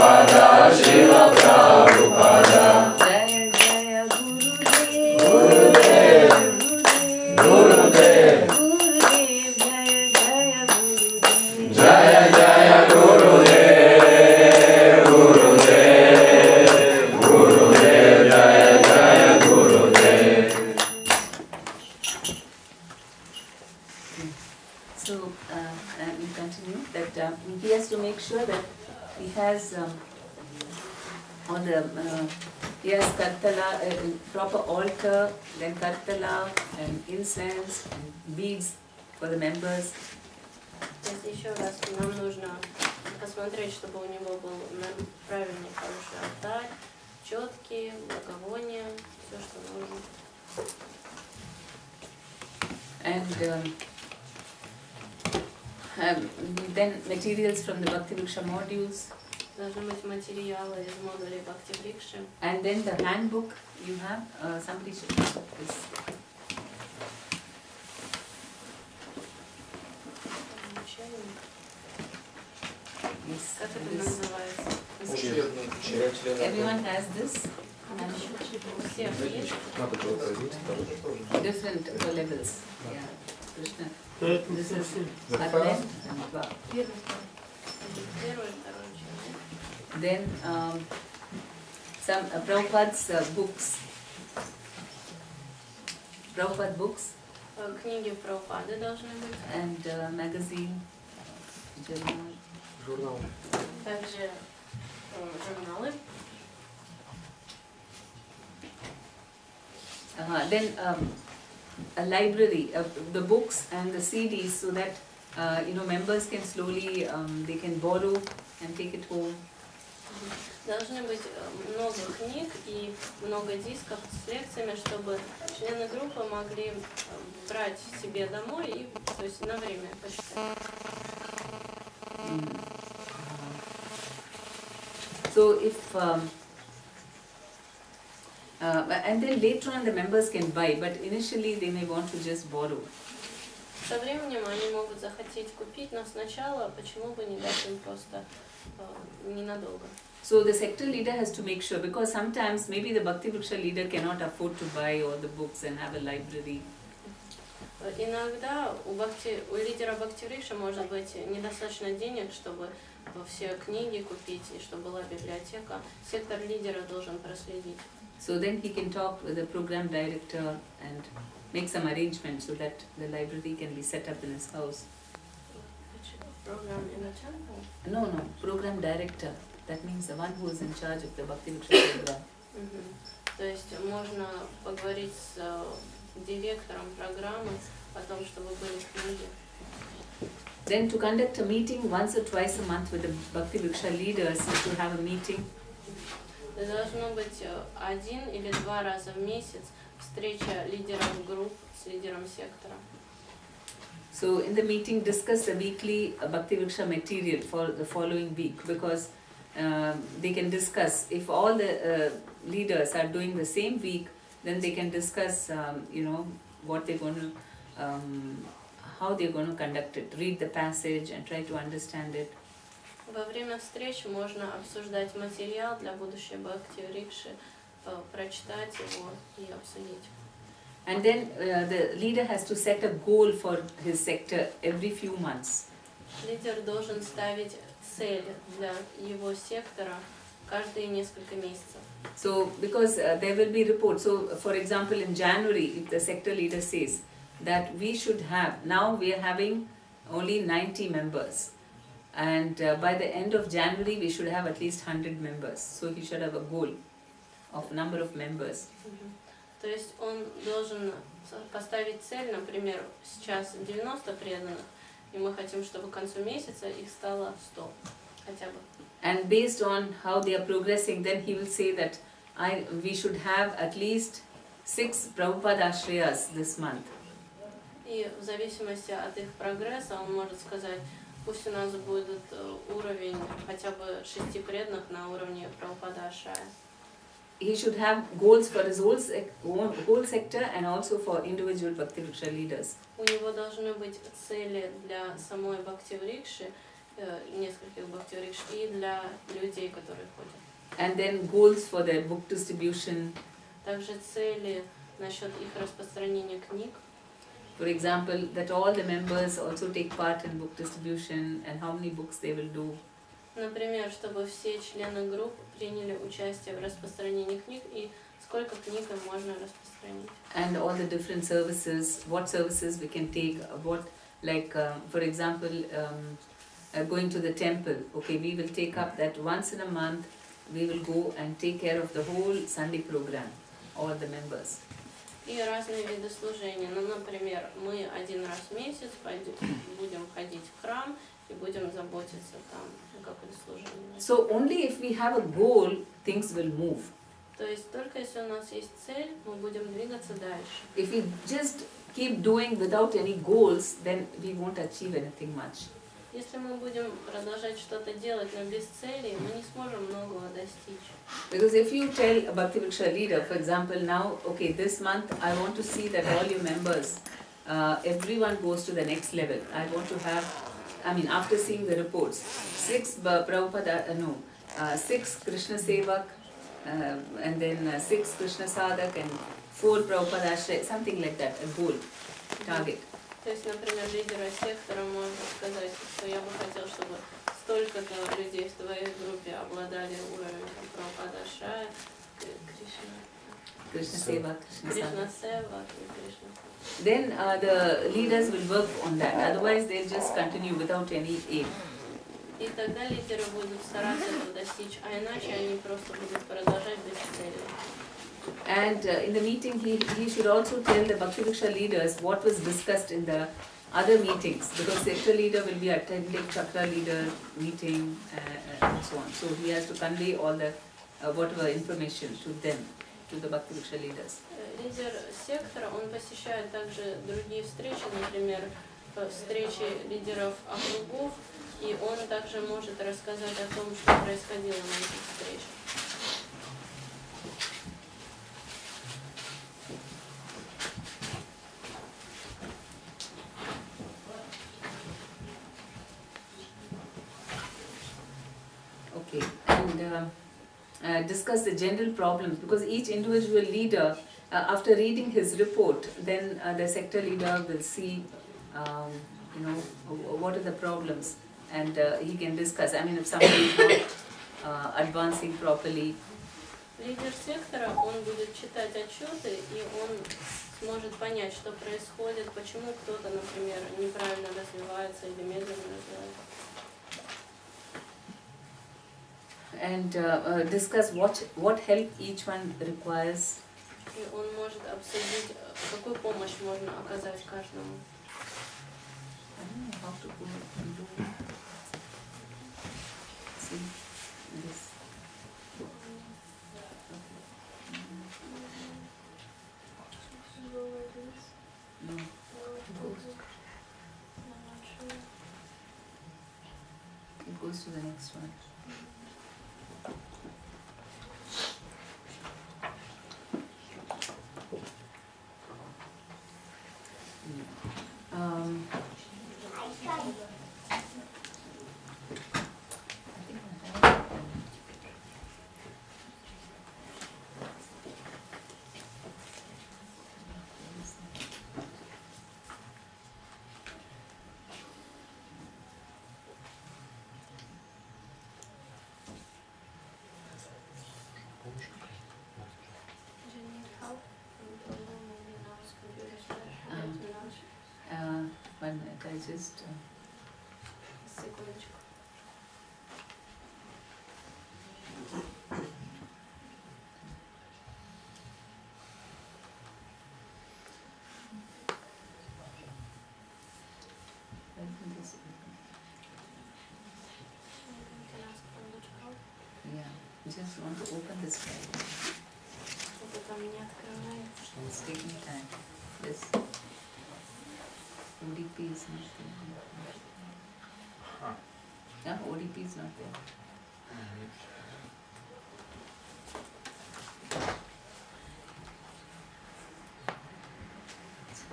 Prabhupada, Srila Prabhupada. Jaya Jaya Gurudev, Gurudev, Gurudev, Gurudev, Jaya Jaya Gurudev. Jaya Jaya Gurudev, Gurudev, Gurudev, Jaya Jaya Gurudev. So, we continue that he has to make sure that he has on the he has kartala, proper altar, then kartala and incense and beads for the members. То есть еще раз нам нужно посмотреть, чтобы у него был правильный, хороший алтарь, четкие, благовония, все, что нужно. And then materials from the Bhakti Vriksha modules. Должны быть материалы из модулей Бхакти Врикши. And then the handbook you have, somebody should have this. Yes. Как это называется? Everyone has this. У всех есть? Different levels. Yeah. Krishna. This is Advent and Bhakti. Первый, второй, четвертый. Then some Prabhupada's books. Prabhupada books Книги Прабхупады должны быть. and magazine, journal. Журнал. Также журналы. Then a library of the books and the CDs, so that members can slowly they can borrow and take it home. Должны быть много книг и много дисков с лекциями, чтобы члены группы могли брать себе домой и, то есть, на время почитать. So if and then later on the members can buy, but initially they may want to just borrow. Со временем они могут захотеть купить, но сначала почему бы не дать им просто ненадолго. So the sector leader has to make sure, because sometimes maybe the Bhakti Vriksha leader cannot afford to buy all the books and have a library. Иногда у лидера Бхакти Врикши может быть недостаточно денег, чтобы все книги купить и чтобы была библиотека. Сектор лидера должен проследить. So then he can talk with the program director and make some arrangements so that the library can be set up in his house. Program in the temple? No, program director. That means the one who is in charge of the Bhakti Vriksha program. То есть можно поговорить с директором программы о том, чтобы были книги. Then to conduct a meeting once or twice a month with the Bhakti Vriksha leaders, to have a meeting. Должно быть 1 или 2 раза в месяц встреча лидеров групп с лидером сектора. So in the meeting discuss the weekly Bhakti Vriksha material for the following week, because they can discuss, if all the leaders are doing the same week, then they can discuss what they're going to, how they're going to conduct it, read the passage and try to understand it. Во время встреч можно обсуждать материал для будущей Бхакти Врикши, прочитать его и обсудить. And then the leader has to set a goal for his sector every few months. Лидер должен ставить цель для его сектора каждые несколько месяцев. So because there will be reports, so for example in January, if the sector leader says that we should have, now we are having only 90 members, and by the end of January we should have at least 100 members, so he should have a goal of number of members. То есть он должен поставить цель, например, сейчас 90 преданных, и мы хотим, чтобы к концу месяца их стало 100 хотя бы. And based on how they are progressing, then he will say that we should have at least 6 Prabhupada Ashrayas this month. И в зависимости от их прогресса он может сказать, пусть у нас будет уровень хотя бы 6 преданных на уровне Прабхупада Ашрая. He should have goals for his whole sector and also for individual Bhakti Vriksha leaders. У него должны быть цели для самой Бхакти Врикши нескольких бхакти-врикш и для людей, которые ходят. And then goals for their book distribution. Также цели насчет их распространения книг. For example, that all the members also take part in book distribution and how many books they will do. Например, чтобы все члены групп приняли участие в распространении книг и сколько книг им можно распространить. And all the different services, what services we can take, what, like for example, going to the temple. Okay, we will take up that once in a month, we will go and take care of the whole Sunday program, all the members. И разные виды служения. Ну, например, мы один раз в месяц будем ходить в храм и будем заботиться там, как это служение. So only if we have a goal, things will move. То есть только если у нас есть цель, мы будем двигаться дальше. If we just keep doing without any goals, then we won't achieve anything much. Если мы будем продолжать что-то делать, но без цели, мы не сможем многого достичь. Because if you tell a Bhakti Vriksha leader, for example, now, okay, this month I want to see that all your members, everyone goes to the next level. I want to have, I mean, after seeing the reports, 6 Krishna Sevak, and then 6 Krishna Sadak and 4 Prabhupada Ashray, something like that, a goal, target. То есть, например, лидера сектора может сказать, что я бы хотел, чтобы столько-то людей в твоей группе обладали уровнем Прабхупада Ашрая, Krishna Sevak, Кришна Сева и Кришна. Then the leaders will work on that, otherwise they'll just continue without any aim. И тогда лидеры будут стараться этого достичь, а иначе они просто будут продолжать без цели. And in the meeting, he should also tell the Bhakti Vriksha leaders what was discussed in the other meetings, because sector leader will be attending chakra leader meeting and so on. So he has to convey all the whatever information to them, to the Bhakti Vriksha leaders. Лидер сектора, он посещает также другие встречи, например, встречи лидеров округов, и он также может рассказать о том, что происходило на этих встречах. Okay, and discuss the general problems, because each individual leader, after reading his report, then the sector leader will see, what are the problems, and he can discuss. I mean, if somebody is not advancing properly. Лидер сектора, он будет читать отчеты, и он сможет понять, что происходит, почему кто-то, например, неправильно развивается или медленно развивается. And discuss what help each one requires. И он может обсудить, какую помощь можно оказать каждому. I don't know how to go and do. See this. No. It goes to the next one. One minute, I just. Секундочку. Yeah, just want to open this file. Это там не открывается. It's taking time. This ODP is not there. Yeah, ODP is not there.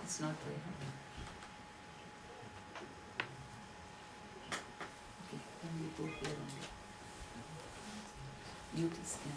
It's not there. Okay. report here only. Duties, yeah.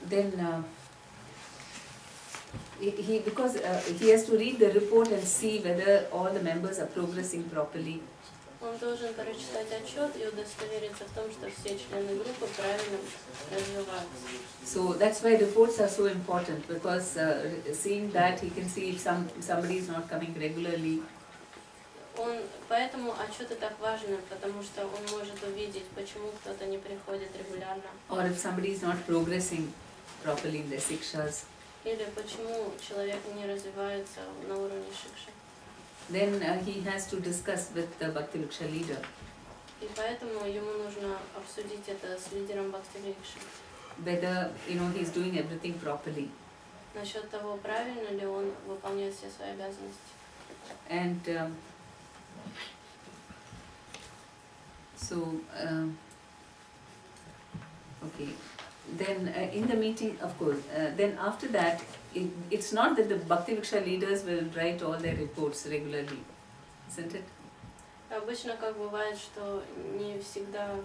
Then because he has to read the report and see whether all the members are progressing properly. Он должен прочитать отчет и удостовериться в том, что все члены группы правильно развиваются. So that's why reports are so important, because seeing that he can see if somebody is not coming regularly. Поэтому отчеты так важны, потому что он может увидеть, почему кто-то не приходит регулярно. Or if somebody is not progressing properly in their sikshas. Или почему человек не развивается на уровне шикши. Then he has to discuss with the Bhakti Vriksha leader. И поэтому ему нужно обсудить это с лидером Бхакти Врикши. Whether he's doing everything properly. Насчет того, правильно ли он выполняет все свои обязанности. And okay. Then in the meeting, of course, then after that, it's not that the Bhakti Vriksha leaders will write all their reports regularly, isn't it? Обычно как бывает, что не всегда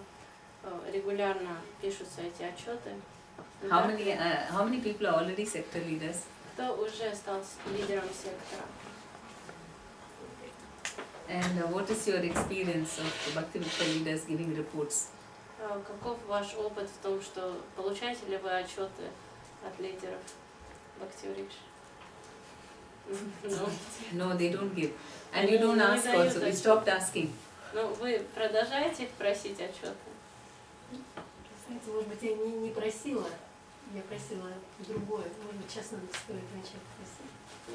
регулярно пишутся эти отчеты. How many people are already sector leaders? Кто уже стал лидером сектора? And what is your experience of the Bhakti Vriksha leaders giving reports? Каков ваш опыт в том, что получаете ли вы отчеты от лидеров Бхакти Врикши? No, they don't give. And you don't ask also, we stopped asking. Но вы продолжаете их просить отчеты? Знаете, может быть, я не просила, я просила другое. Может быть, сейчас надо стоит начать просить.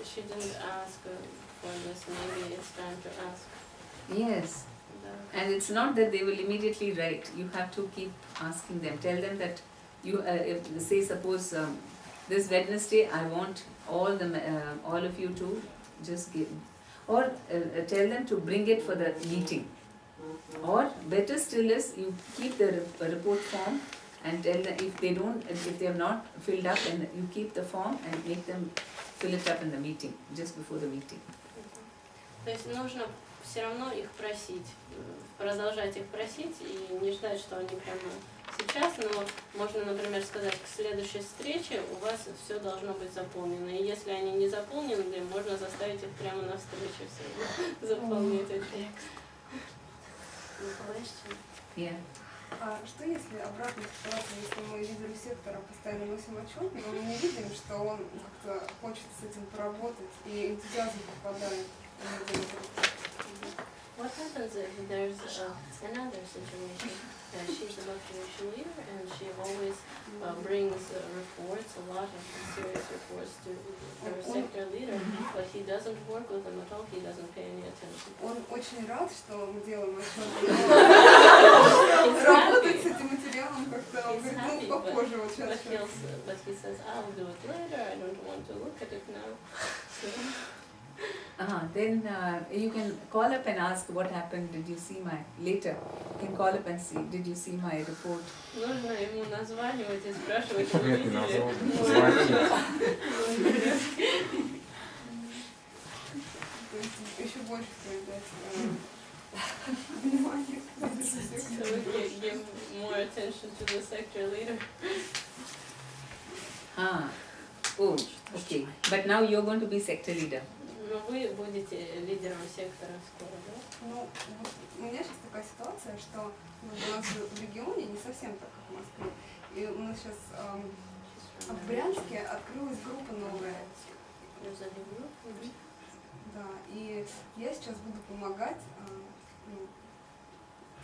She didn't ask for this, maybe it's time to ask. Yes. And it's not that they will immediately write. You have to keep asking them. Tell them that you say, suppose this Wednesday I want all of you to just give, or tell them to bring it for the meeting. Or better still is you keep the report form and tell them if they have not filled up, and you keep the form and make them fill it up in the meeting, just before the meeting. То есть нужно все равно их просить, продолжать их просить и не ждать, что они прямо сейчас, но можно, например, сказать, к следующей встрече у вас все должно быть заполнено. И если они не заполнены, можно заставить их прямо на встрече все заполнить эти тексты. Yeah. А что если обратная ситуация, если мы лидеру сектора постоянно носим отчет, но мы не видим, что он как-то хочет с этим поработать и энтузиазм попадает? What happens if there's another situation? She's a Bhakti Vriksha leader and she always brings reports, a lot of serious reports to her sector leader, but he doesn't work with them at all, he doesn't pay any attention. Он очень рад, что мы делаем отчет. Работать с этим материалом как-то, он говорит, ну попозже вот сейчас. But he says, I'll do it later, I don't want to look at it now. Then you can call up and ask what happened, did you see my, later, you can call up and see, did you see my report? Нужно ему названивать и спрашивать, вы видели? Еще больше проявлять внимание. So we can give more attention to the sector leader. Oh, okay. But now you're going to be sector leader. Но вы будете лидером сектора скоро, да? Ну, у меня сейчас такая ситуация, что у нас в регионе не совсем так, как в Москве. И у нас сейчас в Брянске открылась группа новая. Да, и я сейчас буду помогать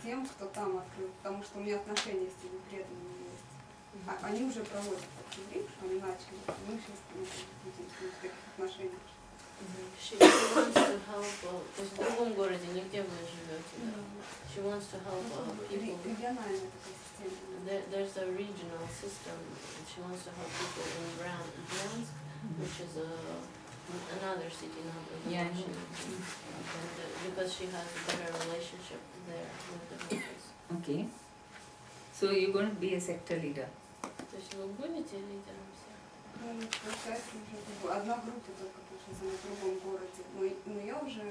тем, кто там открыл, потому что у меня отношения с теми преданными есть. Они уже проводят врикшу, они начали. Мы сейчас будем в таких отношениях. She wants to help, то есть в другом городе, не где вы живете, да. She wants to help people. Региональная такая система. There's a regional system. She wants to help people in Bryansk, which is another city, not Yeah, I know. and, because she has a better relationship there with the members. Okay. So you're going to be a sector leader. То есть вы будете лидером всех? Ну, получается, уже одна группа только получается в другом городе. Но я уже,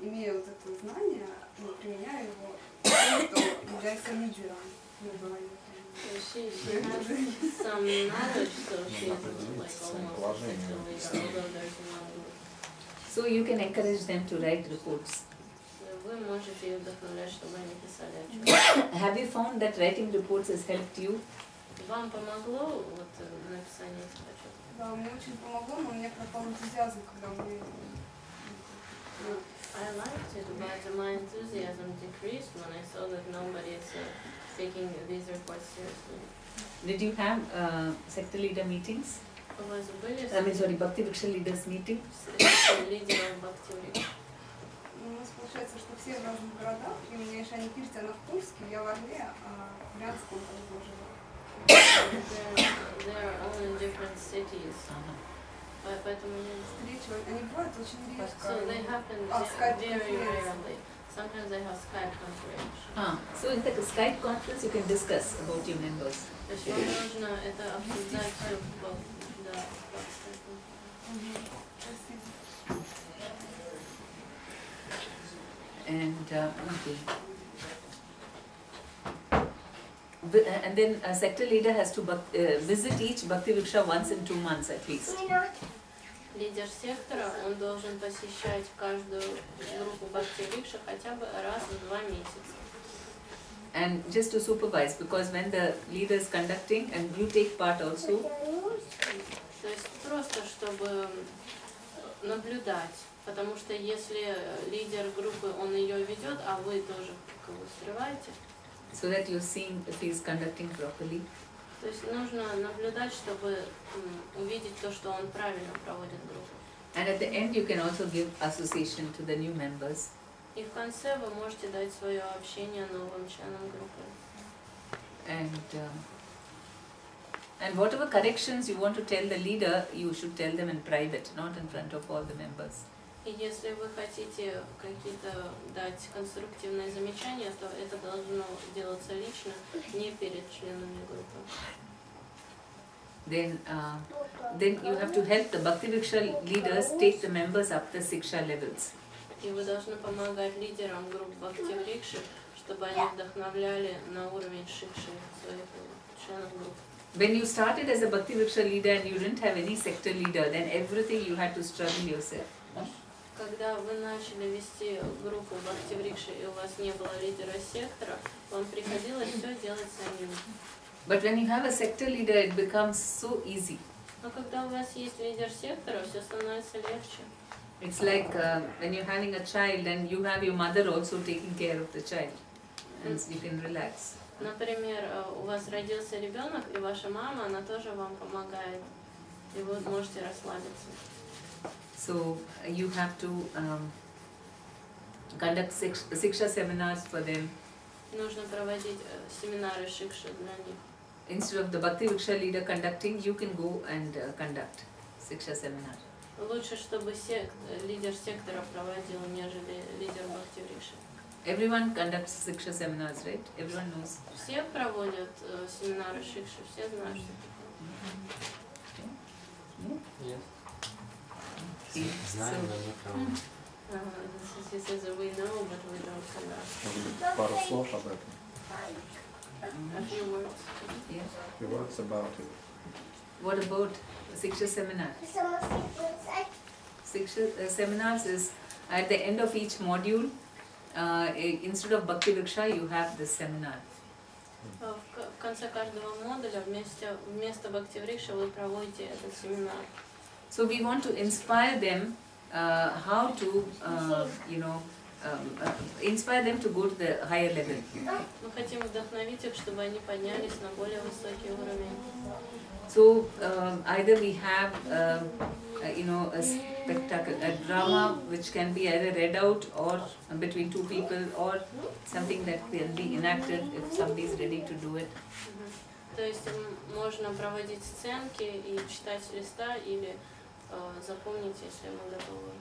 имея вот это знание, применяю его к тем, кто является лидером. She has some knowledge, so she's like almost a sector leader, although there's no group. So you can encourage them to write reports. Вы можете их вдохновлять, чтобы они писали отчет. Have you found that writing reports has helped you? Вам помогло вот написание этих отчетов? Да, мне очень помогло, но у меня пропал энтузиазм, когда у меня... I liked it, but my enthusiasm decreased when I saw that nobody is taking these reports seriously. Did you have sector leader meetings? У вас были Bhakti Vriksha leaders meeting? лидеров Бхакти Врикша? У нас получается, что все в разных городах, и у меня Ишани Кирти, она в Курске, я в Орле, а в Брянском тоже живу. They are all in different cities. Поэтому Встречи, они бывают очень редко. So they happen Skype very conference. rarely. Sometimes they have Skype conference. So in the Skype conference you can discuss about your members. То есть вам нужно это обсуждать все в Skype. And okay. And then a sector leader has to visit each Bhakti Vriksha once in 2 months at least. Лидер сектора, он должен посещать каждую группу Бхакти Врикша хотя бы раз в 2 месяца. And just to supervise, because when the leader is conducting and you take part also. То есть просто чтобы наблюдать, потому что если лидер группы, он ее ведет, а вы тоже как бы скрываете. So that you're seeing if he is conducting properly. То есть нужно наблюдать, чтобы увидеть то, что он правильно проводит группу. And at the end you can also give association to the new members. И в конце вы можете дать свое общение новым членам группы. And whatever corrections you want to tell the leader, you should tell them in private, not in front of all the members. И если вы хотите какие-то дать конструктивные замечания, то это должно делаться лично, не перед членами группы. Then you have to help the Bhakti Vriksha leaders take the members up the Siksha levels. И вы должны помогать лидерам групп Бхакти Врикши, чтобы они вдохновляли на уровень шикши своих членов группы. When you started as a Bhakti Vriksha leader and you didn't have any sector leader, then everything you had to struggle yourself. Когда вы начали вести группу Бхакти Врикши и у вас не было лидера сектора, вам приходилось все делать самим. But when you have a sector leader, it becomes so easy. Но когда у вас есть лидер сектора, все становится легче. It's like when you're having a child and you have your mother also taking care of the child, and you can relax. Например, у вас родился ребенок, и ваша мама, она тоже вам помогает, и вы можете расслабиться. So you have to conduct Siksha seminars for them. Нужно проводить семинары шикши для них. Instead of the Bhakti Vriksha leader conducting, you can go and conduct Siksha seminar. Лучше, чтобы лидер сектора проводил, нежели лидер Бхакти Врикши. Everyone conducts Siksha seminars, right? Everyone knows. Все проводят семинары шикши, все знают, что Yes. Okay. Знаем, но не проводим. He says that we know, but we don't conduct. Может быть, пару слов об этом. A few words. Yeah. Few words about it. What about Siksha seminar? Siksha seminars is at the end of each module. Instead of Bhakti Vriksha, you have this seminar. В конце каждого модуля вместо Бхакти Врикши вы проводите этот семинар. So we want to inspire them how to, inspire them to go to the higher level. Мы хотим вдохновить их, чтобы они поднялись на более высокий уровень. So either we have a spectacle, a drama which can be either read out or between two people, or something that can be enacted if somebody is ready to do it. То есть можно проводить сценки и читать с листа или запомнить, если мы готовы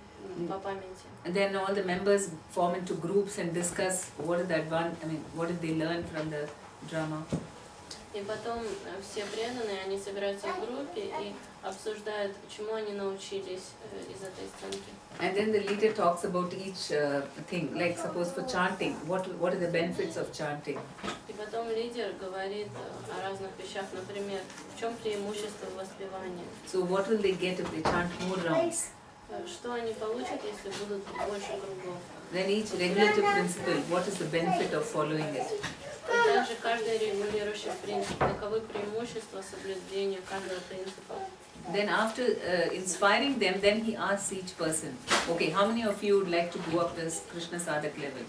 по памяти. And then all the members form into groups and discuss what did they learn from the drama. И потом все преданные, они собираются в группе и обсуждают, чему они научились из этой сценки. And then the leader talks about each thing, like suppose for chanting, what are the benefits of chanting? И потом лидер говорит о разных вещах, например, в чем преимущество воспевания. So what will they get if they chant more rounds? Что они получат, если будут больше кругов? Then each regulative principle, what is the benefit of following it? И также каждый регулирующий принцип, каковы преимущества соблюдения каждого принципа. Then after inspiring them, then he asks each person, okay, how many of you would like to go up this Krishna Sadhak level?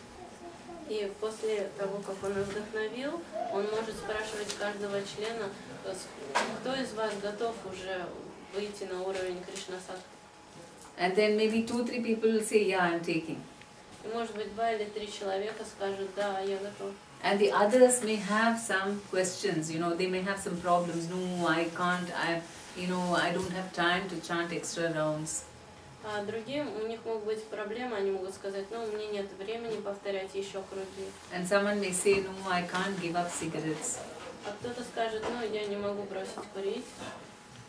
И после того, как он их вдохновил, он может спрашивать каждого члена, кто из вас готов уже выйти на уровень Кришна Садхака. And then maybe 2-3 people will say, yeah, I'm taking. И может быть 2 или 3 человека скажут, да, я готов. And the others may have some questions, they may have some problems. No, I can't, I don't have time to chant extra rounds. А другим, у них могут быть проблемы, они могут сказать, у меня нет времени повторять еще круги. And someone may say, no, I can't give up cigarettes. А кто-то скажет, я не могу бросить курить.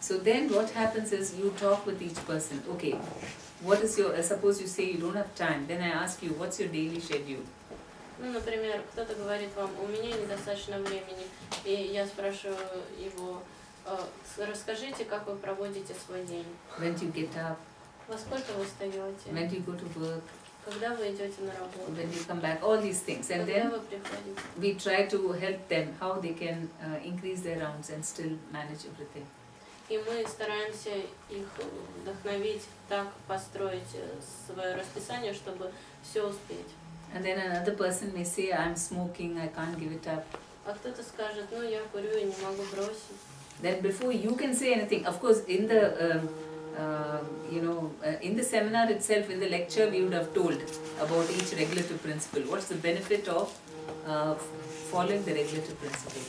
So then what happens is you talk with each person. Okay, what is your, suppose you say you don't have time, then I ask you, what's your daily schedule? Например, кто-то говорит вам, у меня недостаточно времени, и я спрашиваю его, расскажите, как вы проводите свой день. When do you get up? Во сколько вы встаете? When do you go to work? Когда вы идете на работу? When do you come back? All these things. And Когда then вы приходите? we try to help them, how they can increase their rounds and still manage everything. И мы стараемся их вдохновить, так построить свое расписание, чтобы все успеть. And then another person may say, I'm smoking, I can't give it up. А кто-то скажет, я курю, я не могу бросить. Then before you can say anything, of course, in the in the seminar itself, in the lecture, we would have told about each regulative principle. What's the benefit of following the regulative principle?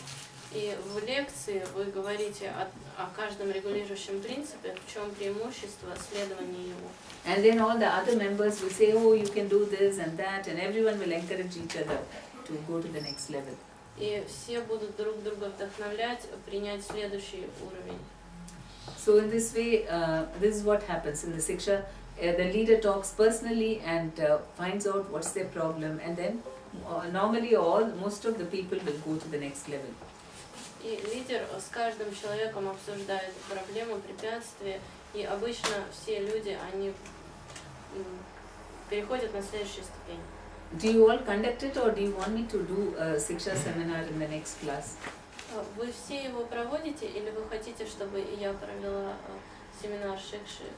И в лекции вы говорите о каждом регулирующем принципе, в чем преимущество следования ему. And then all the other members will say, oh, you can do this and that, and everyone will encourage each other to go to the next level. И все будут друг друга вдохновлять, принять следующий уровень. So in this way, this is what happens in the Siksha. The leader talks personally and finds out what's their problem, and then normally most of the people will go to the next level. И лидер с каждым человеком обсуждает проблемы, препятствия, и обычно все люди, они переходят на следующую ступень. Do you all conduct it, or do you want me to do a Siksha seminar in the next class? Вы все его проводите, или вы хотите, чтобы я провела семинар Шикши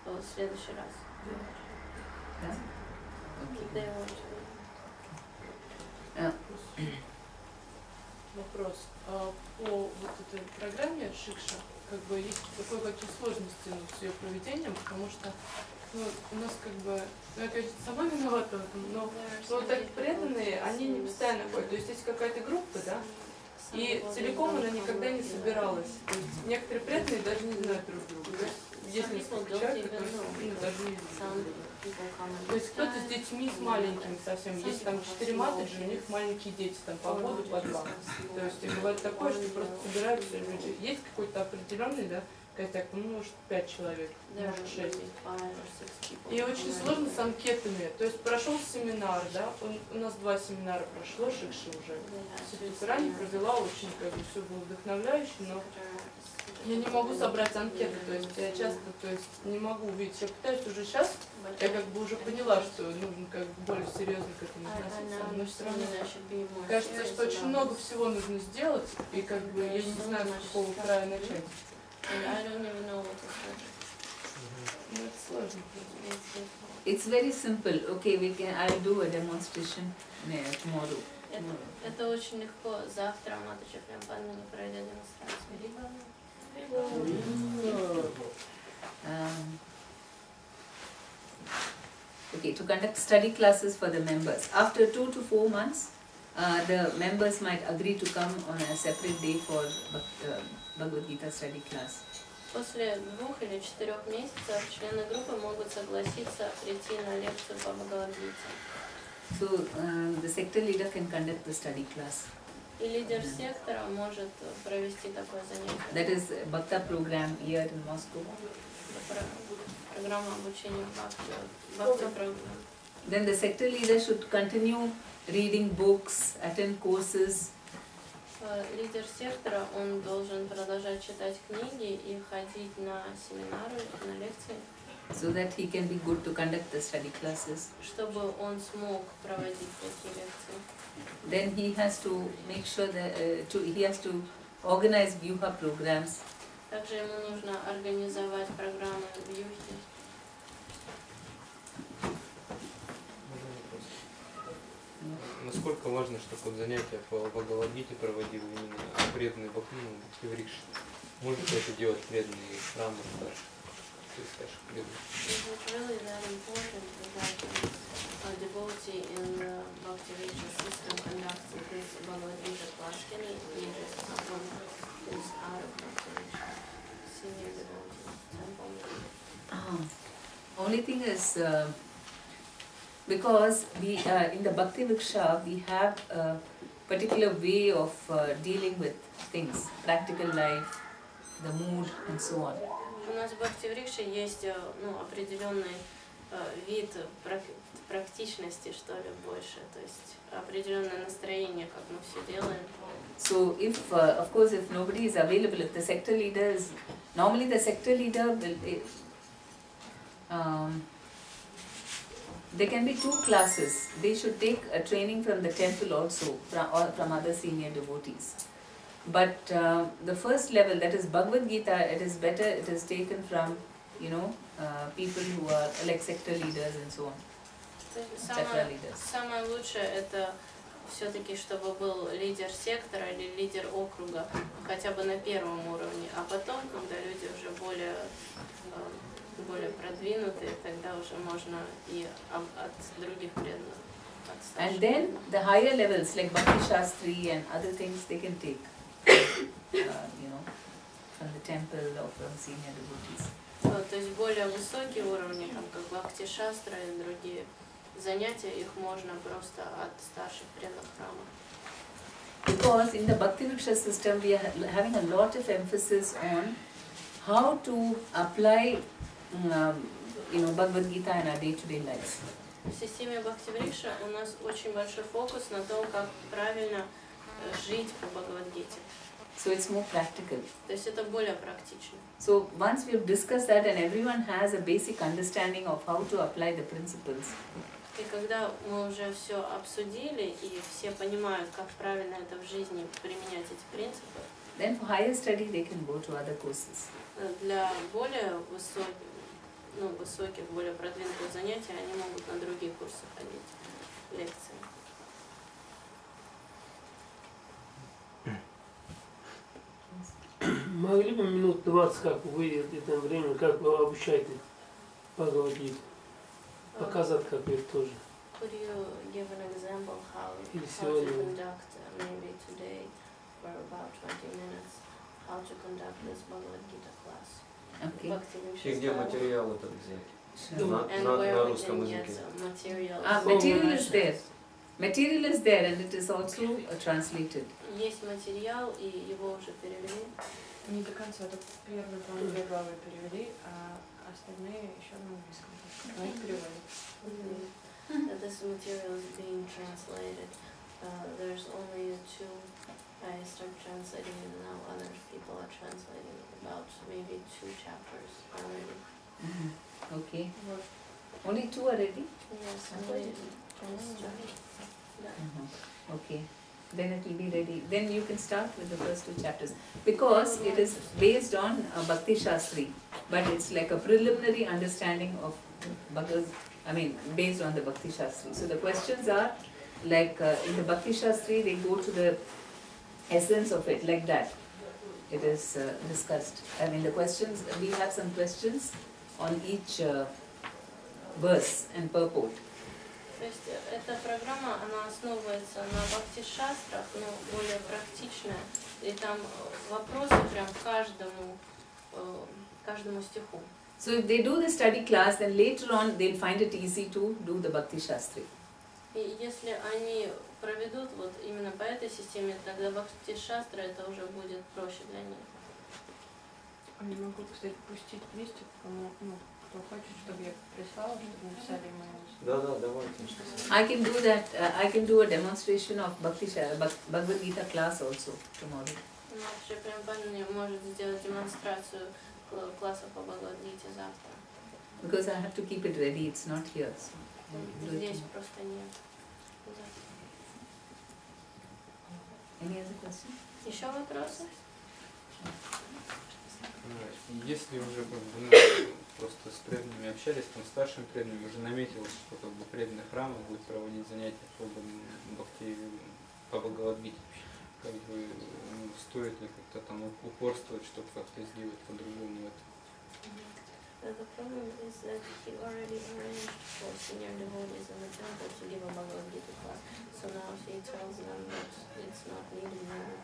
в следующий раз? Yeah? Да, я очень. Вопрос. По вот этой программе Шикша, есть какие сложности с ее проведением, потому что у нас я, конечно, сама виновата в этом, но вот так преданные, они не постоянно ходят. То есть есть какая-то группа, да, и целиком она никогда не собиралась. То есть некоторые преданные даже не знают друг друга. Есть несколько человек, которые даже не видят. То есть кто-то с детьми, с маленькими совсем. Есть там 4 матриджи, у них маленькие дети, там по году, по 2. То есть и бывает такое, что просто собираются люди. Есть какой-то определенный, да, костяк, может 5 человек, может 6. И очень сложно с анкетами. То есть прошел семинар, да, у нас 2 семинара прошло, Шикши уже. Ранее провела, очень все было вдохновляюще, но я не могу собрать анкеты, то есть я часто не могу увидеть. Я пытаюсь уже сейчас, я уже поняла, что нужно более серьезно к этому относиться. Но все равно кажется, что очень много всего нужно сделать, и я не знаю, с какого края начать. Ну, это сложно. It's very simple. Okay, I'll do a demonstration tomorrow. Это очень легко. Завтра Матаджи Према Падмини пройдет демонстрацию. conduct study classes for the members. After 2 to 4 months, the members might agree to come on a separate day for Bhagavad Gita study class. После 2 или 4 месяцев члены группы могут согласиться прийти на лекцию по Бхагавад-гите. So the sector leader can conduct the study class. И лидер сектора может провести такое занятие. That is Bhakta program here in Moscow. Программа обучения Бхакти программа. Then the sector leader should continue reading books, attend courses. Лидер сектора, он должен продолжать читать книги и ходить на семинары, на лекции. So that he can be good to conduct the study classes. Чтобы он смог проводить такие лекции. Then he has to make sure that he has to organize Vyuha programs. Также ему нужно организовать программы Вьюхи. Насколько важно, чтобы вот занятия по Бхагавад-гите проводил именно преданный врикша? Может ли это делать преданные храмы старших? It's really that important that a devotee in the Bhakti Vriksha system conducts this Bhagavad Gita class. Can he just someone who's out of Bhakti Vriksha, senior devotee, temple? Only thing is, because we in the Bhakti Vriksha we have a particular way of dealing with things, practical life, the mood and so on. У нас в Бхакти Врикше есть определенный вид практичности, что ли, больше, то есть определенное настроение, как мы все делаем. So if, of course, if nobody is available, if the sector leader is, normally the sector leader will, there can be 2 classes. They should take a training from the temple also, or from other senior devotees. But the first level, that is Bhagavad Gita, it is better, it is taken from, people who are like sector leaders and so on. Chakra leaders. Самое лучшее это все-таки, чтобы был лидер сектора или лидер округа, хотя бы на первом уровне, а потом, когда люди уже более продвинутые, тогда уже можно и от других преданных. And then the higher levels like Bhakti Shastri and other things they can take, from the temple or from senior devotees. То есть более высокие уровни, там как Бхакти Шастра и другие занятия, их можно просто от старших преданных храма. Because in the Bhakti Vriksha system we are having a lot of emphasis on how to apply Bhagavad Gita in our day-to-day lives. В системе Бхакти Врикша у нас очень большой фокус на том, как правильно жить по Бхагавад-гите. So it's more practical. То есть это более практично. So once we have discussed that and everyone has a basic understanding of how to apply the principles. И когда мы уже все обсудили и все понимают, как правильно это в жизни применять эти принципы, Then for higher study they can go to other courses. для более высоких, более продвинутых занятий они могут на другие курсы ходить, лекции. Могли бы минут 20, как вы это время, как вы обучаете Бхагавад-гиту? Показать, как вы тоже. Could you give an example how to сегодня. conduct maybe today for about 20 minutes how to conduct this Bhagavad Gita class? Okay. Bhakti Vriksha И где style. материал этот взять? Sure. And На where we русском can get языке. materials. Material is there. Material is there and it is also translated. Есть материал, и его уже перевели. Не до конца, это первые, по-моему, 2 главы перевели, а остальные еще на английском. Но их перевели. This material is being translated. There's only 2. I start translating and now other people are translating about maybe 2 chapters already. Okay. Only 2 already? Yes, only just started. Yeah. Okay. Then it will be ready. Then you can start with the first 2 chapters. Because it is based on Bhakti Shastri. But it's like a preliminary understanding of based on the Bhakti Shastri. So the questions are like in the Bhakti Shastri they go to the essence of it like that. It is discussed. The questions, we have some questions on each verse and purport. То есть эта программа, она основывается на бхакти-шастрах, но более практичная. И там вопросы прям каждому стиху. So if they do the study class, then later on they'll find it easy to do the Bhakti Shastri. И если они проведут вот именно по этой системе, тогда бхакти-шастра это уже будет проще для них. Не могу, кстати, пустить листик, кому, кто хочет, чтобы я прислала, чтобы написали ему. Да, давайте. I can do that. I can do a demonstration of Bhagavad Gita class also tomorrow. Вообще Према Падмини может сделать демонстрацию класса по Бхагавад-гите завтра. Because I have to keep it ready. It's not here. So Здесь просто нет. any other question? Еще вопросы? Если уже просто с преданными общались, там старшими преданными уже наметилось, что преданные храмы будут проводить занятия по Бхагавад-гите. Как бы стоит ли как-то там упорствовать, чтобы как-то сделать по-другому это? The problem is that he already arranged for senior devotees in the temple to give a Bhagavad Gita class. So now he tells them that it's not needed anymore.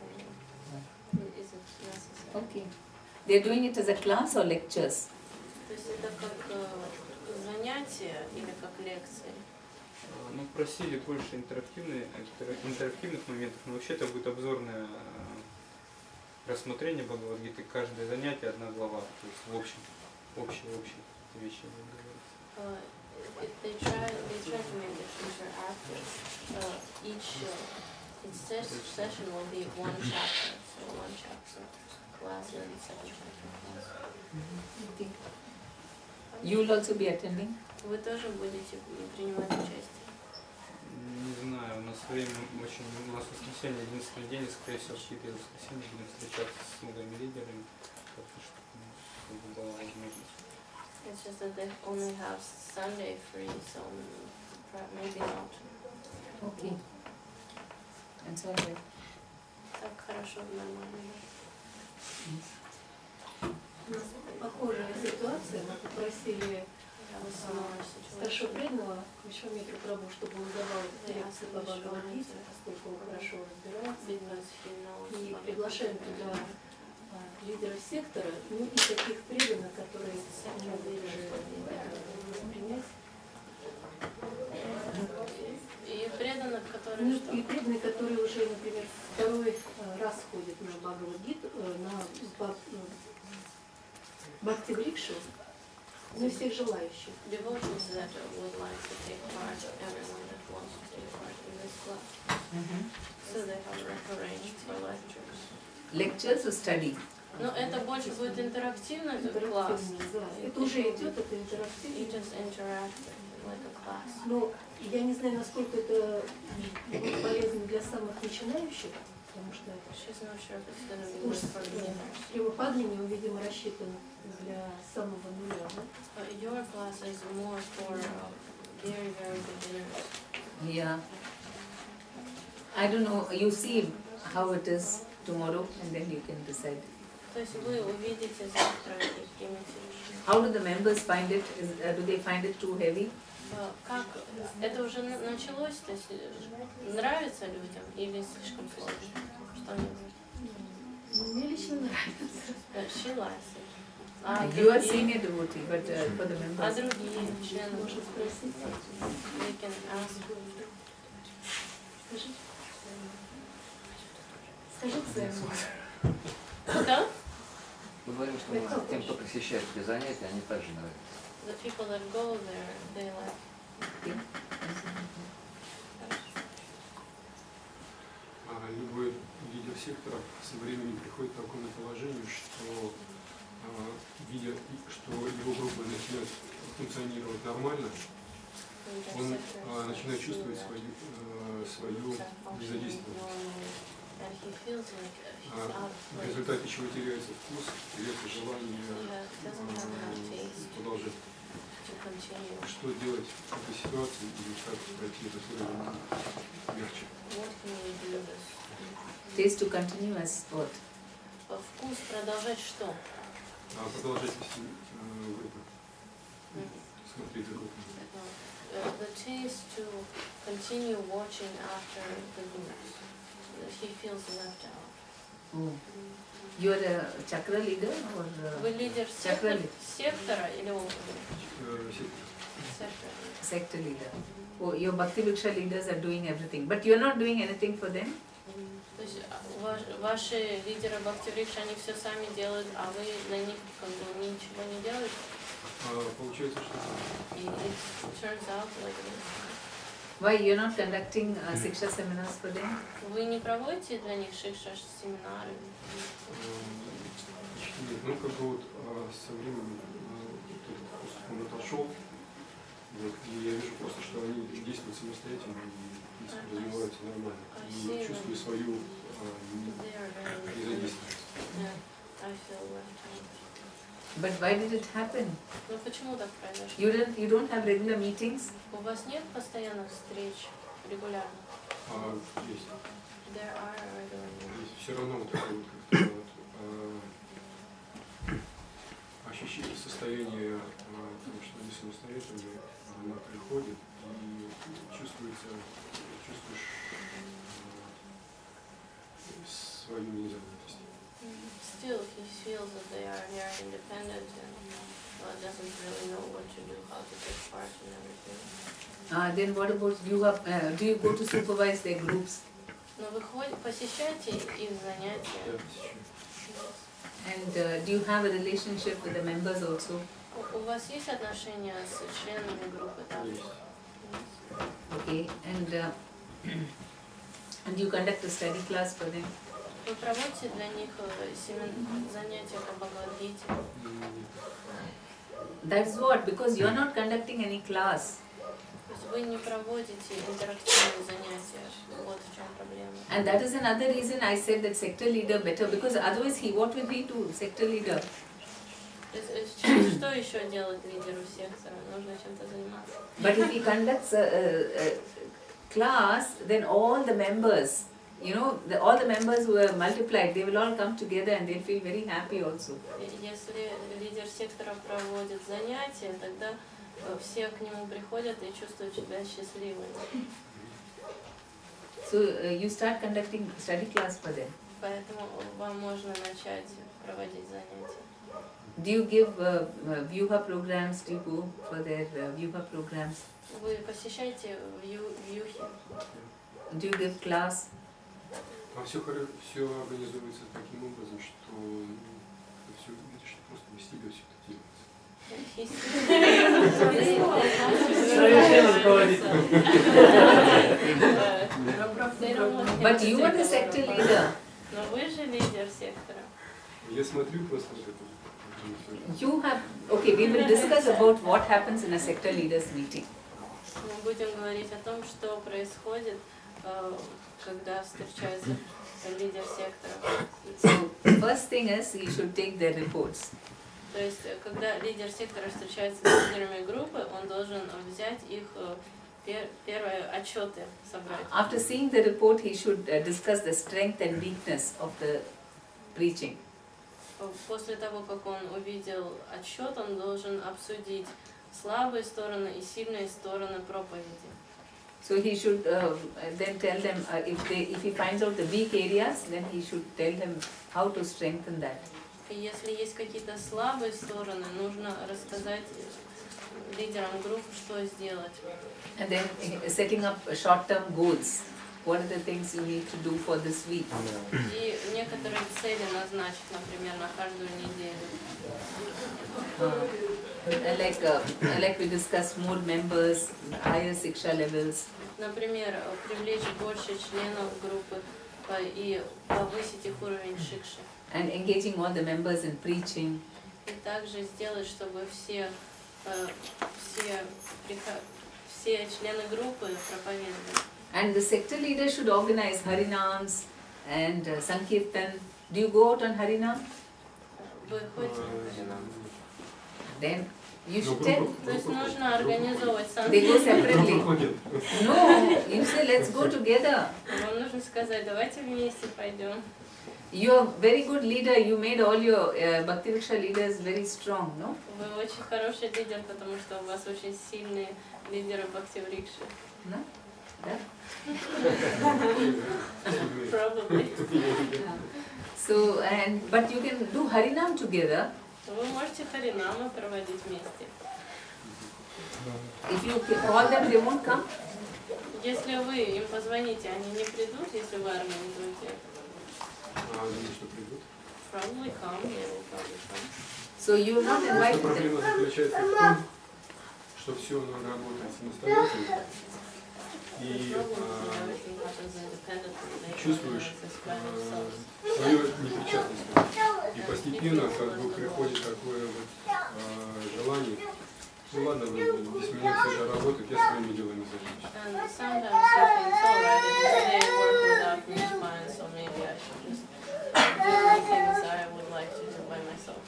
Is it necessary? Okay. They're doing it as a class or lectures? То есть это как занятие или как лекции? Ну, просили больше интерактивных моментов, но вообще это будет обзорное рассмотрение Бхагавад-гиты. Каждое занятие одна глава, то есть в общем, общие вещи будут говорить. They try to make it interactive. Each session will be one chapter, so one chapter class and second chapter class. Okay. You will also be attending? Вы тоже будете принимать участие? Не знаю, у нас время очень... У нас воскресенье, 11 день, и, скорее всего, в какие-то воскресенье будем встречаться с многими лидерами, чтобы была возможность. It's just that they only have Sunday free, so maybe not. Okay. And so I Так хорошо, нормально. У нас похожая ситуация. Мы попросили старшего преданного Вишвамитру Прабху, чтобы он давал лекции по Бхагавад-гите, поскольку он хорошо разбирается. И приглашаем туда лидеров сектора, ну и таких преданных, которые могут уже принять. И преданных, которые Ну, что? и преданные, которые уже, например, второй раз ходят на Бхагавад-гиту, на Бхакти-врикшу, ну всех желающих. Devotees that would like to take part, everyone that wants to take part in this class. So they have arranged for lectures. Lectures or study? Но это больше будет интерактивный класс. Да, это уже идет, это интерактивно. It is interactive, like a class. Но я не знаю, насколько это будет полезно для самых начинающих, потому что She's not sure if it's going to be good for beginners. Према Падмини, он, видимо, рассчитан для самого нуля. Да? But your class is more for very, very beginners. Yeah. I don't know. You see how it is tomorrow and then you can decide. То есть вы увидите завтра и примете решение. How do the members find it? Do they find it too heavy? Как это уже началось, то есть нравится людям или слишком сложно? Что они говорят? Мне лично нравится. She likes it. You are senior devotee, but for the А members. другие члены Можно спросить. they can ask. Скажите своему. Что? Мы говорим, что тем, кто посещает эти занятия, они также нравятся. The people that go there, they like. Любой лидер сектора со временем приходит к такому положению, что видя, что его группа начинает функционировать нормально, он начинает чувствовать свою бездействованность. В результате чего теряется вкус, теряется желание продолжать. Что делать в этой ситуации или как пройти это следование мягче? Taste to continue as what? Вкус продолжать что? Продолжать вести группы смотреть за группой. The taste to continue watching after the groups. He feels left out. Oh. You're a chakra leader or Вы лидер chakra сектора или округа? sector leader? Oh, your Bhakti Vriksha leaders are doing everything, but you're not doing anything for them? То есть ваши лидеры Бхакти Врикша, они все сами делают, а вы для них как бы ничего не делаете? Получается, что... И it turns out like this. Why you're not conducting Siksha seminars for them? Вы не проводите для них шикша семинары? Нет, ну как бы вот со временем он отошел, вот, и я вижу просто, что они действуют самостоятельно и, в принципе, развиваются нормально. И чувствую свою независимость. But why did it happen? Ну почему так произошло? You don't have regular meetings? У вас нет постоянных встреч регулярно? Есть. There are regular meetings. Все равно вот такое вот как-то вот, ощущение состояния того, что они самостоятельные, она приходит и чувствуешь свою независимость. Still, he feels that they are very independent and doesn't really know what to do, how to take part in everything. Then what about you? Do you go to supervise their groups? Но вы посещаете их занятия? Я посещаю. And do you have a relationship with the members also? У вас есть отношения с членами группы также? Okay, and you conduct a study class for them? Вы проводите для них занятия по Бхагавад-гите? That's what, because you are not conducting any class. То есть вы не проводите интерактивные занятия. Вот в чем проблема. And that is another reason I said that sector leader better, because otherwise what will he do, sector leader? Что еще делать лидеру сектора? Нужно чем-то заниматься. But if he conducts a class, then all the members, all the members who are multiplied, they will all come together and they'll feel very happy also. Если лидер сектора проводит занятия, тогда все к нему приходят и чувствуют себя счастливыми. So you start conducting study class for them. Поэтому вам можно начать проводить занятия. Do you give Vyuha programs? Do you go for their Vyuha programs? Вы посещаете вьюхи? Do you give class? Все организуется таким образом, что все видишь, просто без тебя все это делается. But you are the sector leader. Но вы же лидер сектора. Я смотрю просто вот это. You have, okay, we will discuss about what happens in a sector leaders meeting. Мы будем говорить о том, что происходит, когда встречается лидер сектора. So, first thing is, he should take their reports. То есть, когда лидер сектора встречается с лидерами группы, он должен взять их первые отчеты, собрать. After seeing the report, he should discuss the strength and weakness of the preaching. После того, как он увидел отчет, он должен обсудить слабые стороны и сильные стороны проповеди. So he should then tell them, if he finds out the weak areas, then he should tell them how to strengthen that. И если есть какие-то слабые стороны, нужно рассказать лидерам группы, что сделать. And then setting up short-term goals. What are the things you need to do for this week? И некоторые цели назначить, например, на каждую неделю. Like we discussed, more members, higher Siksha levels. Например, привлечь больше членов группы и повысить их уровень шикши. And engaging all the members in preaching. И также сделать, чтобы все члены группы проповедовали. And the sector leader should organize Harinams and Sankirtan. Do you go out on Harinam? Вы ходите на Харинам? Then you should tell. То есть нужно организовывать They go separately. Выходит. No, you say let's go together. Вам нужно сказать, давайте вместе пойдем. You're a very good leader. You made all your Bhakti Vriksha leaders very strong, no? Вы очень хороший лидер, потому что у вас очень сильные лидеры Бхакти Врикши. No? Yeah? Probably. So, but you can do Harinam together. Вы можете харинамы проводить вместе. If you call them, they won't come. Если вы им позвоните, они не придут, если вы организуете это. А они что, придут? Probably come, they will probably come. So you're not Просто invited them. проблема заключается в том, что все оно работает самостоятельно. И чувствуешь свою непричастность. И постепенно как бы приходит такое вот желание, ну ладно, без меня все это работает, я своими делами займусь. And sometimes you think, alright, they work without me, it's fine, so maybe I should just do the things I would like to do by myself.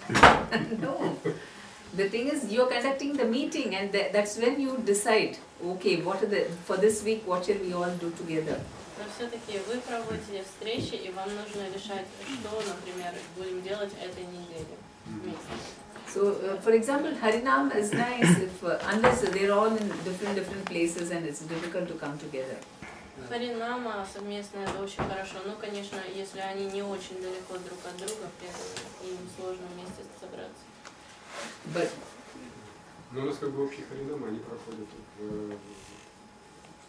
No. The thing is, you're conducting the meeting, and that's when you decide, okay, for this week, what shall we all do together? Но все-таки вы проводите встречи, и вам нужно решать, что, например, будем делать этой неделе вместе. So, for example, Harinam is nice unless they're all in different places and it's difficult to come together. Харинама совместно это очень хорошо. Ну, конечно, если они не очень далеко друг от друга, при этом им сложно вместе собраться. But Но у нас как бы общие харинамы, они проходят в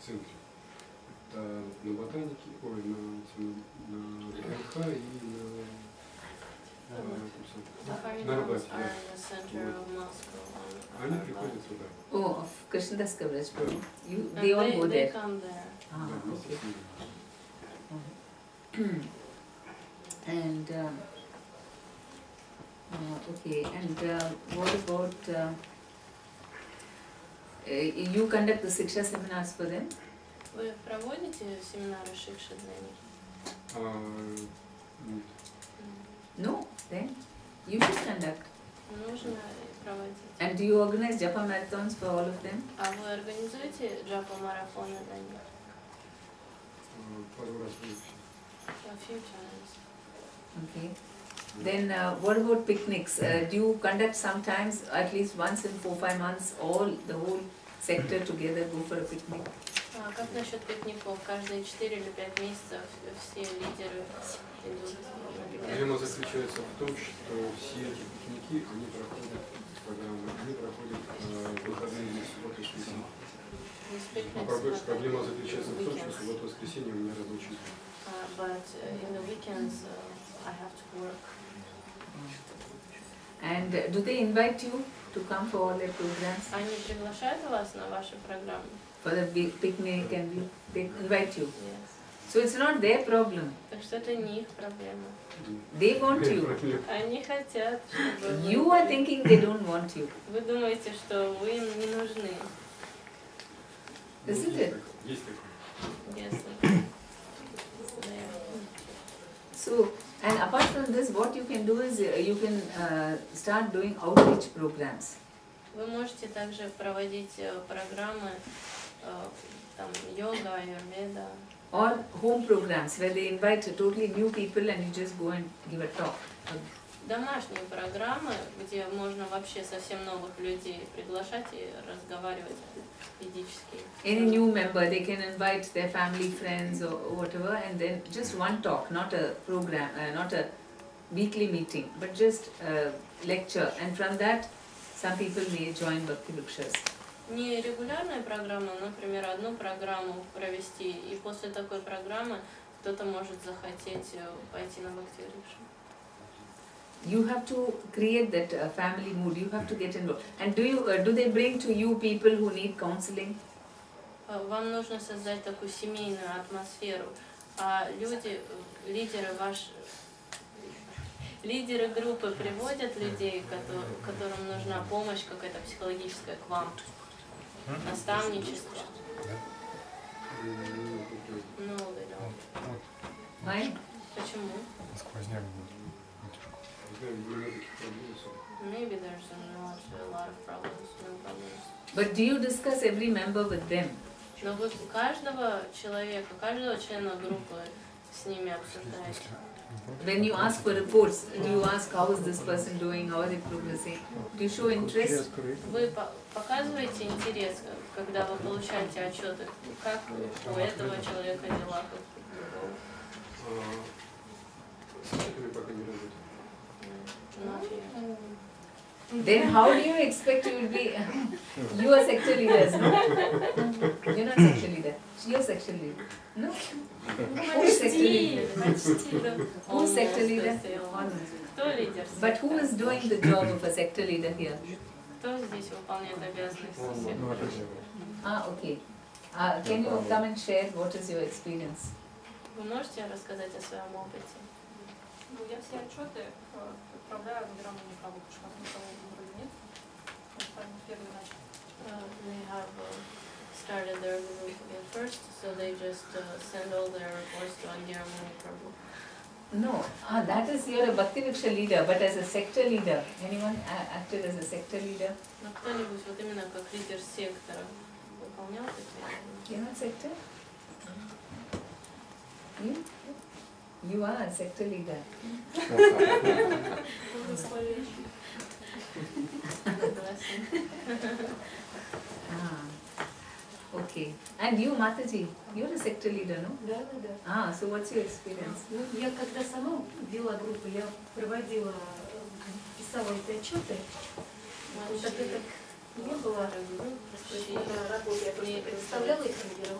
центре. Это на ботанике, ой, на ДНХ и The на Harinas Арбате. are in the center of Moscow. Они приходят сюда. oh, of Krishnadas Kavraj, And they all go they there. come there. Ah, Да, вместе okay. с ними. And okay, and what about you conduct the Siksha seminars for them? Вы проводите семинары шикши для них? Нет. No, then you should conduct. Нужно проводить. And do you organize japa marathons for all of them? А вы организуете джапа-марафоны для них? Пару раз в месяц. A few times. Okay. Then what about picnics? Do you conduct sometimes, at least once in 4-5 months, the whole sector together go for a picnic? А как насчет пикников? Каждые 4 или 5 месяцев все лидеры идут на пикник. Проблема заключается в том, что все эти пикники, они проходят программы, они проходят в выходные дни, субботу и воскресенье. Проблема заключается в том, что в субботу и воскресенье у меня рабочий день. But in the weekends I have to work. And do they invite you to come for all their programs? Они приглашают вас на ваши программы? For the big picnic and they invite you? Yes. So it's not their problem. Так что это не их проблема. They want you. Они хотят, чтобы вы... You are thinking they don't want you. Вы думаете, что вы им не нужны. Isn't it? Есть такое. Если... So, and apart from this, what you can do is you can start doing outreach programs. Вы можете также проводить программы там йога, аюрведа. Or home programs where they invite totally new people and you just go and give a talk. Домашние программы, где можно вообще совсем новых людей приглашать и разговаривать ведически. Any new member, they can invite their family, friends or whatever, and then just one talk, not a program, not a weekly meeting, but just a lecture. And from that, some people may join Bhakti Vrikshas. Не регулярная программа, например, одну программу провести, и после такой программы кто-то может захотеть пойти на Бхакти Врикшу. You have to create that family mood. You have to get involved. And do they bring to you people who need counseling? Вам нужно создать такую семейную атмосферу, а люди, лидеры группы приводят людей, которым нужна помощь какая-то психологическая к вам, наставничество. No, they don't. Why? Почему? Сквозняк будет. Maybe there's not a lot of problems, no problems. But do you discuss every member with them? Но вы каждого человека, каждого члена группы с ними обсуждаете. When you ask for reports, do you ask how is this person doing, how are they progressing? Do you show interest? Вы показываете интерес, когда вы получаете отчеты, как у этого человека дела, как у другого? С этими пока не работаю. Then how do you expect you will be? You are sector leaders, no? You're not sector leader. You're sector leader. No? Who's sector leader? Who's sector leader? Кто лидер? But who is doing the job of a sector leader here? Кто здесь выполняет обязанности сектора? Ah, okay. Can you come and share what is your experience? Вы можете рассказать о своем опыте? Ну, я все отчеты отправляю номерам никого, потому что никого вроде нет. Первый начал. They have started their group first, so they just send all their reports to Andhra Prabhu. No, that is you're a Bhakti Vriksha leader, but as a sector leader, anyone acted as a sector leader? Но кто-нибудь вот именно как лидер сектора выполнял такие? You're not sector? You? You are a sector leader. Okay. And you, Mataji, you're a sector leader, no? Да, да, да. So what's your experience? Ну, я когда сама вела группу, я проводила, писала эти отчеты. Вот тогда как не было, то есть на работе я просто представляла их Андхра.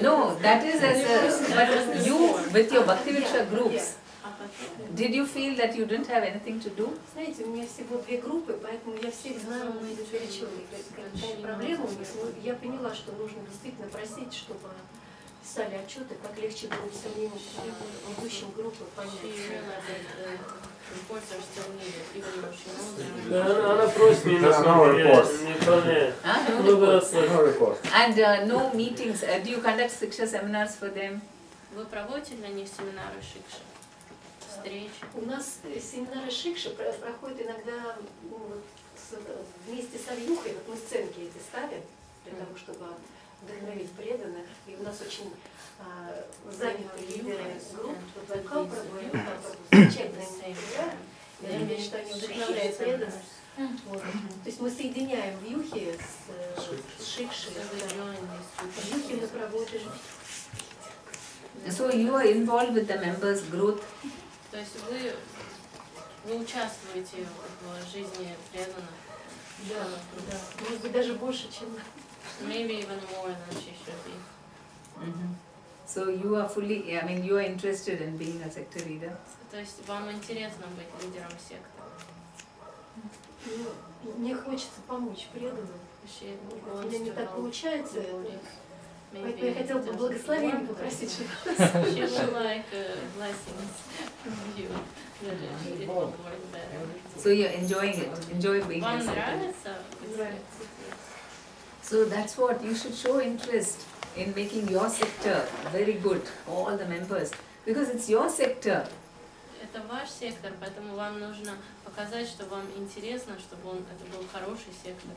No, that is as a, but you, with your Bhakti Vriksha groups, did you feel that you didn't have anything to do? Знаете, у меня всего 2 группы, поэтому я всех знаю, какая проблема у них. Но я поняла, что нужно действительно просить, чтобы писали отчеты, как легче будет самим ведущим группы понять. Да, она просит не на самом деле, не выполняет. And no meetings. Do you conduct Shiksha seminars for them? Вы проводите для них семинары Шикши? Встречи? У нас семинары Шикши проходят иногда вместе с Альюхой. Вот мы сценки эти ставим для того, чтобы вдохновить преданных. И у нас очень занятые лидеры групп. Вот Вайкал проводит замечательные семинары. Я думаю, что они вдохновляют преданных. Вот. То есть мы соединяем вьюхи с Шикши. Вьюхи мы проводим. So you are involved with the members' growth. То есть вы участвуете в жизни преданных? Да, да. Может быть, даже больше, чем... Maybe even more than she should be. So you are fully, I mean, you are interested in being a sector leader. То есть вам интересно быть лидером сектора? Мне хочется помочь преданным. У меня не так получается. Поэтому я хотела бы благословения попросить. She would like blessings from you. It will work better. So you're enjoying it, enjoy being a Вам sector. нравится? So that's what, you should show interest in making your sector very good, all the members, because it's your sector. Это ваш сектор, поэтому вам нужно показать, что вам интересно, чтобы это был хороший сектор.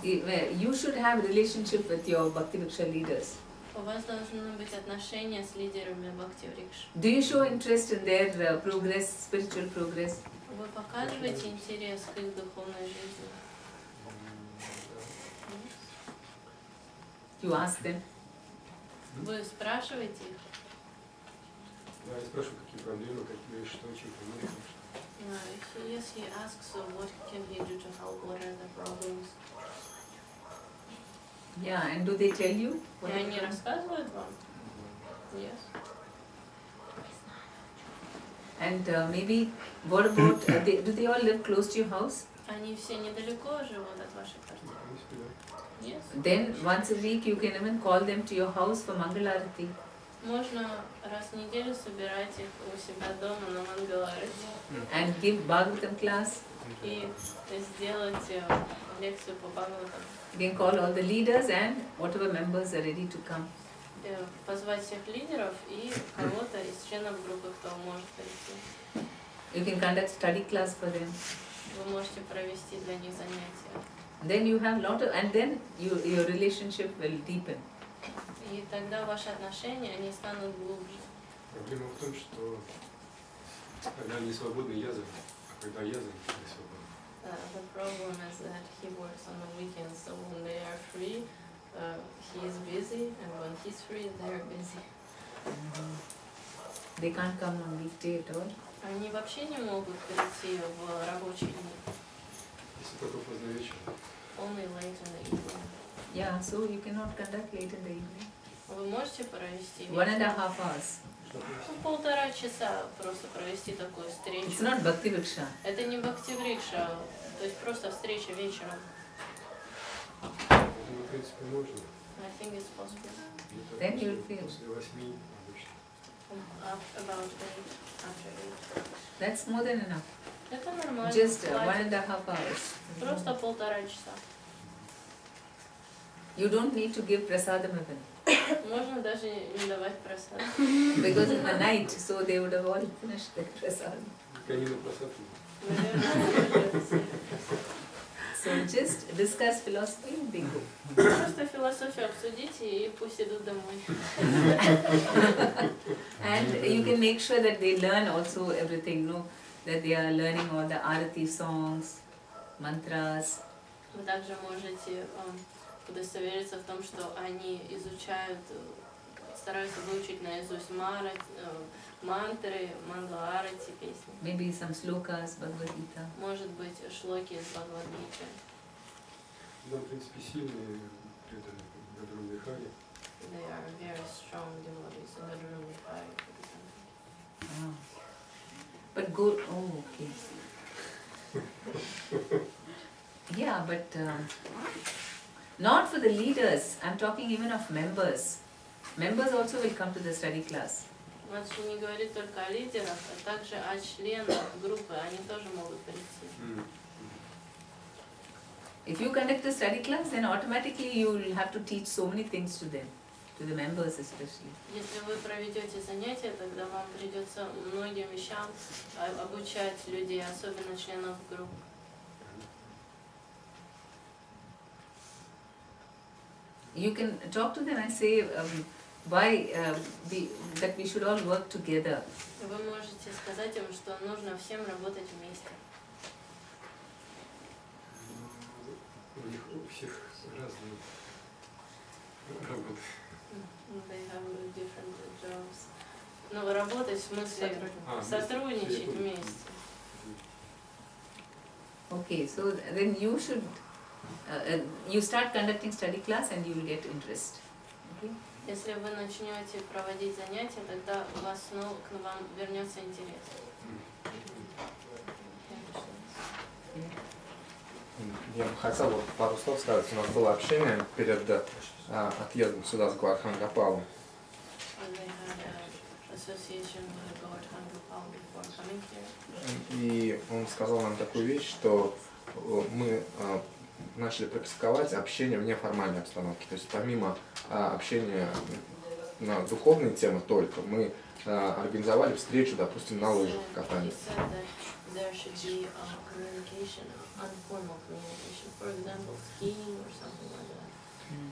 You should have a relationship with your Bhakti Vriksha leaders. У вас должны быть отношения с лидерами Бхакти Врикши. Do you show interest in their progress, spiritual progress? Вы показываете интерес к их духовной жизни? You ask them. Вы спрашиваете их? Да, я спрашиваю, какие проблемы, какие, что, чем помочь. Yes, he asks what can he do to help, what are the problems. Yeah, and do they tell you? И они рассказывают вам? Yes. And maybe, what about, do they all live close to your house? Они все недалеко живут от вашей квартиры? Yes. Then once a week you can even call them to your house for Mangalarati. Можно раз в неделю собирать их у себя дома на Мангаларати. And give Bhagavatam class. И сделать лекцию по Бхагаватам. You can call all the leaders and whatever members are ready to come. Позвать всех лидеров и кого-то из членов группы, кто может прийти. You can conduct study class for them. Вы можете провести для них занятия. Then you have lot of, and then your relationship will deepen. И И тогда ваши отношения, они станут глубже. Проблема в том, что когда они свободны, я занят, а когда я занят, они свободны. The problem is that he works on the weekends, so when they are free, he is busy, and when he's free, they are busy. They can't come on weekday at all. Они вообще не могут прийти в рабочие дни. Если только поздно вечером. Only late in the evening. Yeah, so you cannot conduct late in the evening. Вы можете провести 1.5 hours. ну, 1,5 часа просто провести такую встречу. It's not Bhakti Vriksha. Это не Бхакти Врикша, то есть просто встреча вечером. Это, в принципе, можно. I think it's possible. Then you will feel. После 8 обычно. About 8, after 8. That's more than enough. Это нормально. Just хватит. 1.5 hours. Просто 1,5 часа. You don't need to give prasadam even. Можно даже не давать просад. Because in the night, so they would have all finished their prasadam. Конина просадки. So just discuss philosophy and they go. Просто философию обсудите и пусть идут домой. And you can make sure that they learn also everything, no? That they are learning all the arati songs, mantras. Вы также можете удостовериться в том, что они изучают, стараются выучить наизусть мантры, мангла-арати, песни. Maybe some slokas, Bhagavad Gita. Может быть, шлоки из Бхагавад-гиты. Да, в принципе, сильные преданные Гадру Вихари. They are very strong devotees in the room with Hari, for example. Ah. But go, oh, okay. Yeah, but not for the leaders. I'm talking even of members. Members also will come to the study class. Матушка не говорит только о лидерах, а также о членах группы, они тоже могут прийти. If you conduct a study class, then automatically you will have to teach so many things to them, to the members especially. Если вы проведете занятия, тогда вам придется многим вещам обучать людей, особенно членов групп. You can talk to them and say why that we should all work together. Вы можете сказать им, что нужно всем работать вместе. У них у всех разные работы. They have different jobs. Но работать в смысле сотрудничать вместе. Okay, so then you should you start conducting study class and you will get interest. Okay? Если вы начнете проводить занятия, тогда у вас снова к вам вернется интерес. Я бы хотел вот пару слов сказать. У нас было общение перед отъездом сюда с Гвардхангапалом. И он сказал нам такую вещь, что мы начали практиковать общение в неформальной обстановке. То есть помимо общения на духовные темы только, мы организовали встречу, допустим, на лыжах катания.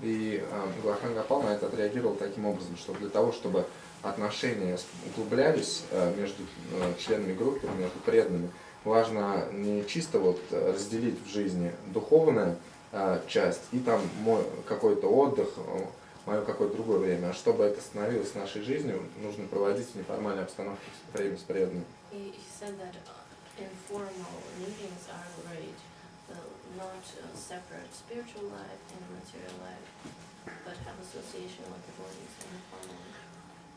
И Гвардхангапал на это отреагировал таким образом, что для того, чтобы отношения углублялись между членами группы, между преданными, важно не чисто вот разделить в жизни духовную часть и там мой какой-то отдых, мое какое-то другое время, а чтобы это становилось нашей жизнью, нужно проводить в неформальной обстановке время с преданными. Not separate spiritual life and material life, but have association with the bodies and the formal.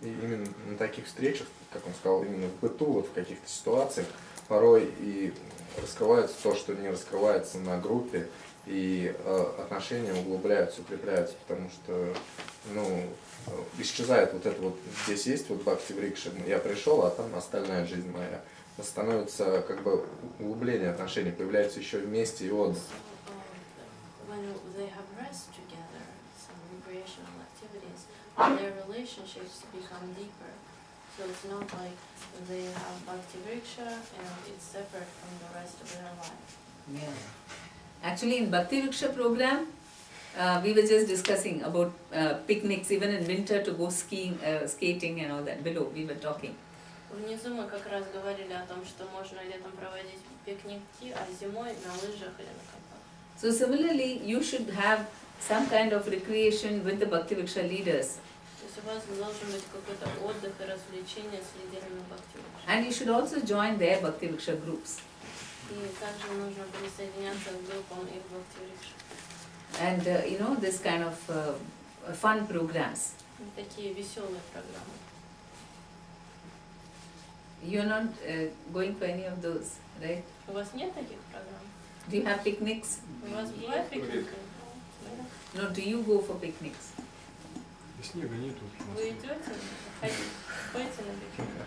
И именно на таких встречах, как он сказал, именно в быту, вот в каких-то ситуациях, порой и раскрывается то, что не раскрывается на группе, и отношения углубляются, укрепляются, потому что, ну, исчезает вот это вот, здесь есть вот Бхакти Врикша, я пришел, а там остальная жизнь моя. Становится как бы углубление отношений, появляется еще вместе и отдых. Yeah. Actually, in Bhakti Vriksha program, we were just discussing about picnics, even in winter, to go skiing, skating and all that. Below, we were talking. Внизу мы как раз говорили о том, что можно летом проводить пикники, а зимой на лыжах или на коньках. So similarly, you should have some kind of recreation with the Bhakti Vriksha leaders. То есть у вас должен быть какой-то отдых и развлечение с лидерами Бхакти Vriksha. And you should also join their Bhakti Vriksha groups. И также нужно присоединяться к группам их Бхакти Vriksha. And this kind of fun programs. Такие веселые программы. You're not going for any of those, right? У вас нет таких программ? Do you have picnics? У вас бывает пикник? No, do you go for picnics? Снега нету. Вы идете, ходите на пикник?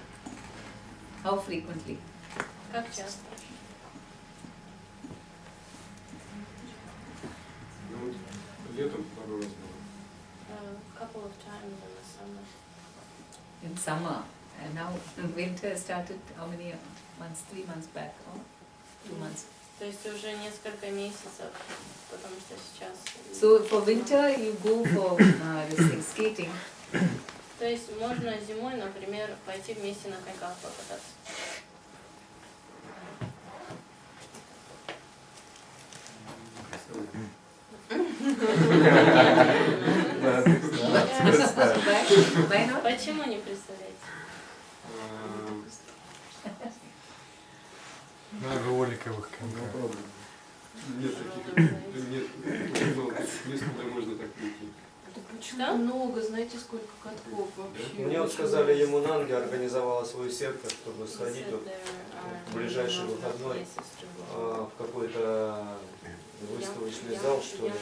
How frequently? Как часто? Ну, вот летом пару раз было. Couple of times in the summer. In summer. And now winter started how many months? 3 months back or 2 months? То есть уже несколько месяцев, потому что сейчас... So for winter you go for this thing, skating. То есть можно зимой, например, пойти вместе на коньках покататься. Why not? Почему не представляете? На роликовых коньках. Нет таких, нет мест, куда можно так прийти. Почему много, знаете, сколько катков вообще? Мне вот сказали, Ямунанга организовала свою сектор, чтобы сходить вот в ближайший выходной в какой-то выставочный зал, что ли.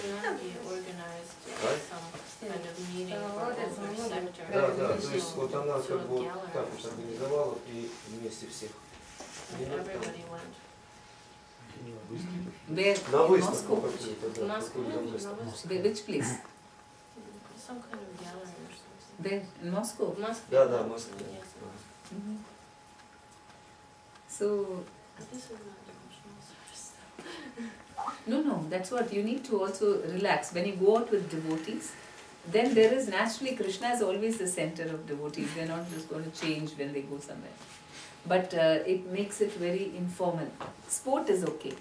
Да, да, то есть вот она как бы вот так вот организовала и вместе всех. Where? На In выставку Moscow? какую-то, да, какую-то выставку. Which place? Some kind of gallery or something. There, in Moscow? В Москве. Да, да, в Москве. Mhm. So, This is not devotional service. no, that's what you need to also relax. When you go out with devotees, then there is naturally, Krishna is always the center of devotees. They're not just going to change when they go somewhere. But it makes it very informal. Sport is okay.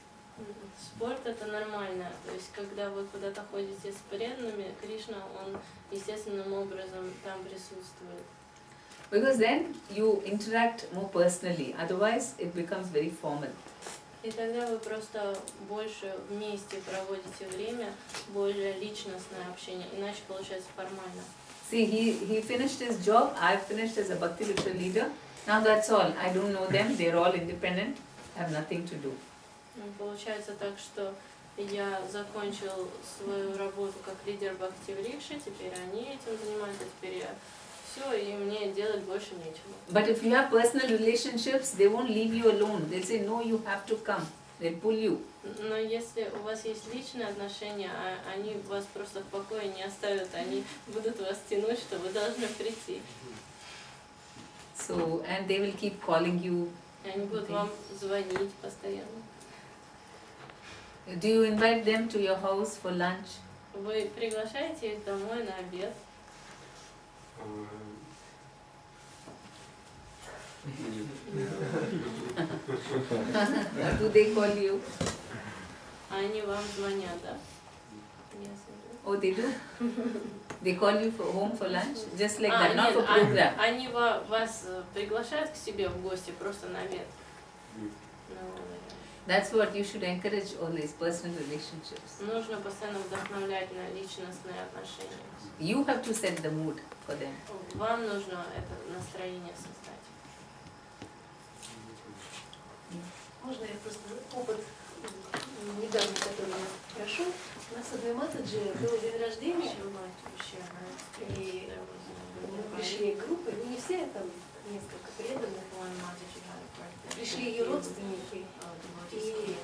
Спорт это нормально. То есть когда вы куда-то ходите с преданными, Кришна, он естественным образом там присутствует. Because then you interact more personally. Otherwise, it becomes very formal. И тогда вы просто больше вместе проводите время, более личностное общение, иначе получается формально. See, he finished his job. I've finished as a Bhakti Vriksha leader. Now that's all. I don't know them. They're all independent. I have nothing to do. Получается так, что я закончил свою работу как лидер Бхакти Врикши, теперь они этим занимаются, теперь я все, и мне делать больше нечего. But if you have personal relationships, they won't leave you alone. They'll say, no, you have to come. They'll pull you. Но если у вас есть личные отношения, они вас просто в покое не оставят, они будут вас тянуть, что вы должны прийти. So, and they will keep calling you. И они будут вам звонить постоянно. Do you invite them to your house for lunch? Вы приглашаете их домой на обед? Do they call you? Они вам звонят, да? Oh, they do? They call you for home for lunch? Just like that, not нет, for program? они вас приглашают к себе в гости просто на обед. That's what you should encourage, all these personal relationships. Нужно постоянно вдохновлять на личностные отношения. You have to set the mood for them. Вам нужно это настроение создать. Можно я просто опыт недавно, который я прошу. У нас с одной Матаджи был день рождения, и мы пришли группы, не все, там несколько преданных, пришли ее родственники, и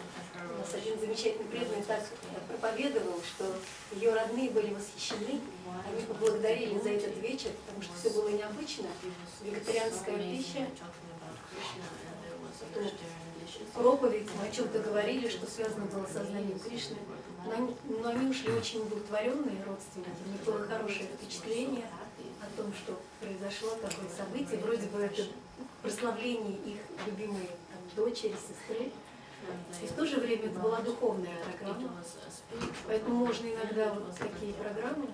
у нас один замечательный преданный так проповедовал, что ее родные были восхищены, они поблагодарили за этот вечер, потому что все было необычно, вегетарианская пища, проповедь, мы о чем-то говорили, что связано было с сознанием Кришны, но они ушли очень удовлетворенные родственники, у них было хорошее впечатление о том, что произошло такое событие, вроде бы это прославление их любимой дочери, сестры, и в то же время это была духовная программа, поэтому можно иногда вот такие программы.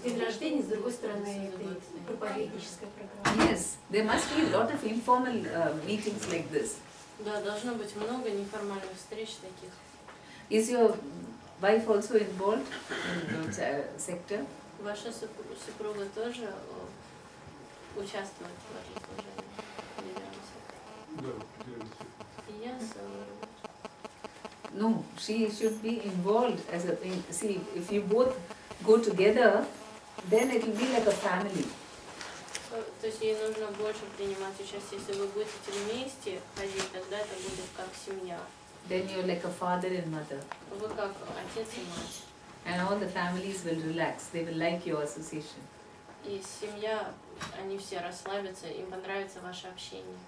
День рождения, с другой стороны, это и проповедническая программа. Yes, there must be a lot of informal meetings like this. Да, должно быть много неформальных встреч таких. Is your wife also involved in the sector? Ваша супруга тоже участвует в этом служении? Да, Yes, No, she should be involved as a thing. See, if you both go together, then it will be like a family. То есть ей нужно больше принимать участие. Если вы будете вместе ходить, тогда это будет как семья. Then you're like a father and mother. Вы как отец и мать. And all the families will relax. They will like your association. И семья, они все расслабятся, им понравится ваше общение.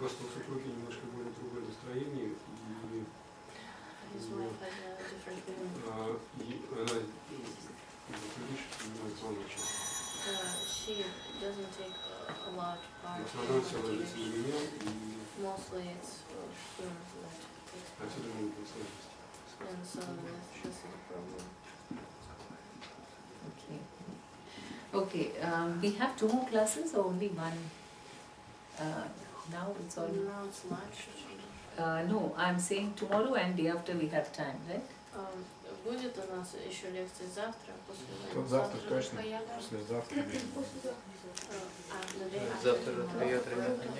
просто у супруги немножко более другое настроение, и она She doesn't take a lot part в основном все ложится на меня, и mostly it's him that takes part. отсюда могут быть сложности. And so this is the problem. Okay, we have 2 more classes or only one? Now it's all. Now it's lunch. No, I'm saying tomorrow and day after we have time, right? Будет у нас еще лекции завтра, Вот завтра точно, послезавтра. Завтра Ратха-ятра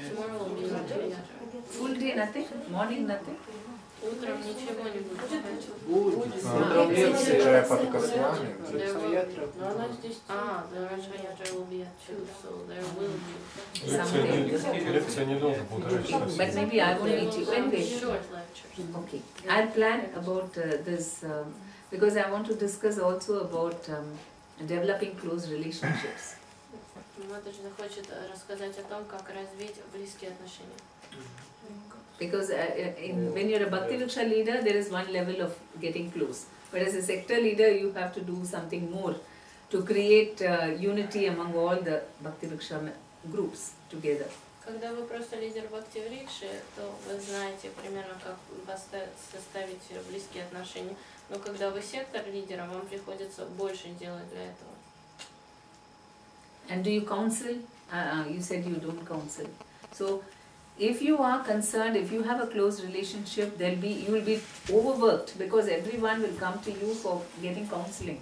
Tomorrow will be Ратха-ятра. Full day nothing? Morning nothing? Утром ничего не будет. Утром лекция Джая-патака с вами. Но она здесь. The Ратха-ятра will be at 2, so there will be. Лекция недолго, 1,5 часа. But maybe I won't meet you anyway. Short lectures. Okay, I'll plan about this because I want to discuss also about developing close relationships. Матаджи хочет рассказать о том, как развить близкие отношения. Because when you're a Bhakti Vriksha leader, there is one level of getting close. But as a sector leader, you have to do something more to create unity among all the Bhakti Vriksha groups together. Когда вы просто лидер Бхакти Врикши, то вы знаете примерно, как составить близкие отношения. Но когда вы сектор лидера, вам приходится больше делать для этого. And do you counsel? You said you don't counsel. So, if you are concerned, if you have a close relationship, you will be overworked because everyone will come to you for getting counseling.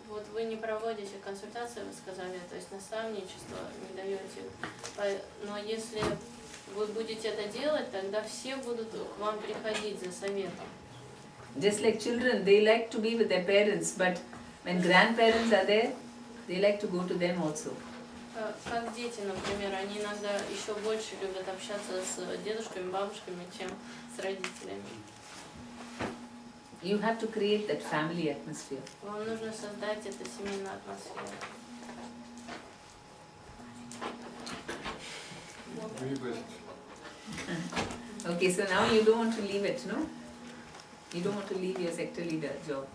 Вот вы не проводите консультации, вы сказали, то есть наставничество не даете. Но если вы будете это делать, тогда все будут к вам приходить за советом. Just like children, they like to be with their parents, but when grandparents are there, they like to go to them also. Как дети, например, они иногда еще больше любят общаться с дедушками, бабушками, чем с родителями. You have to create that family atmosphere. Вам нужно создать эту семейную атмосферу. Okay, so now you don't want to leave it, no? You don't want to leave your sector leader job.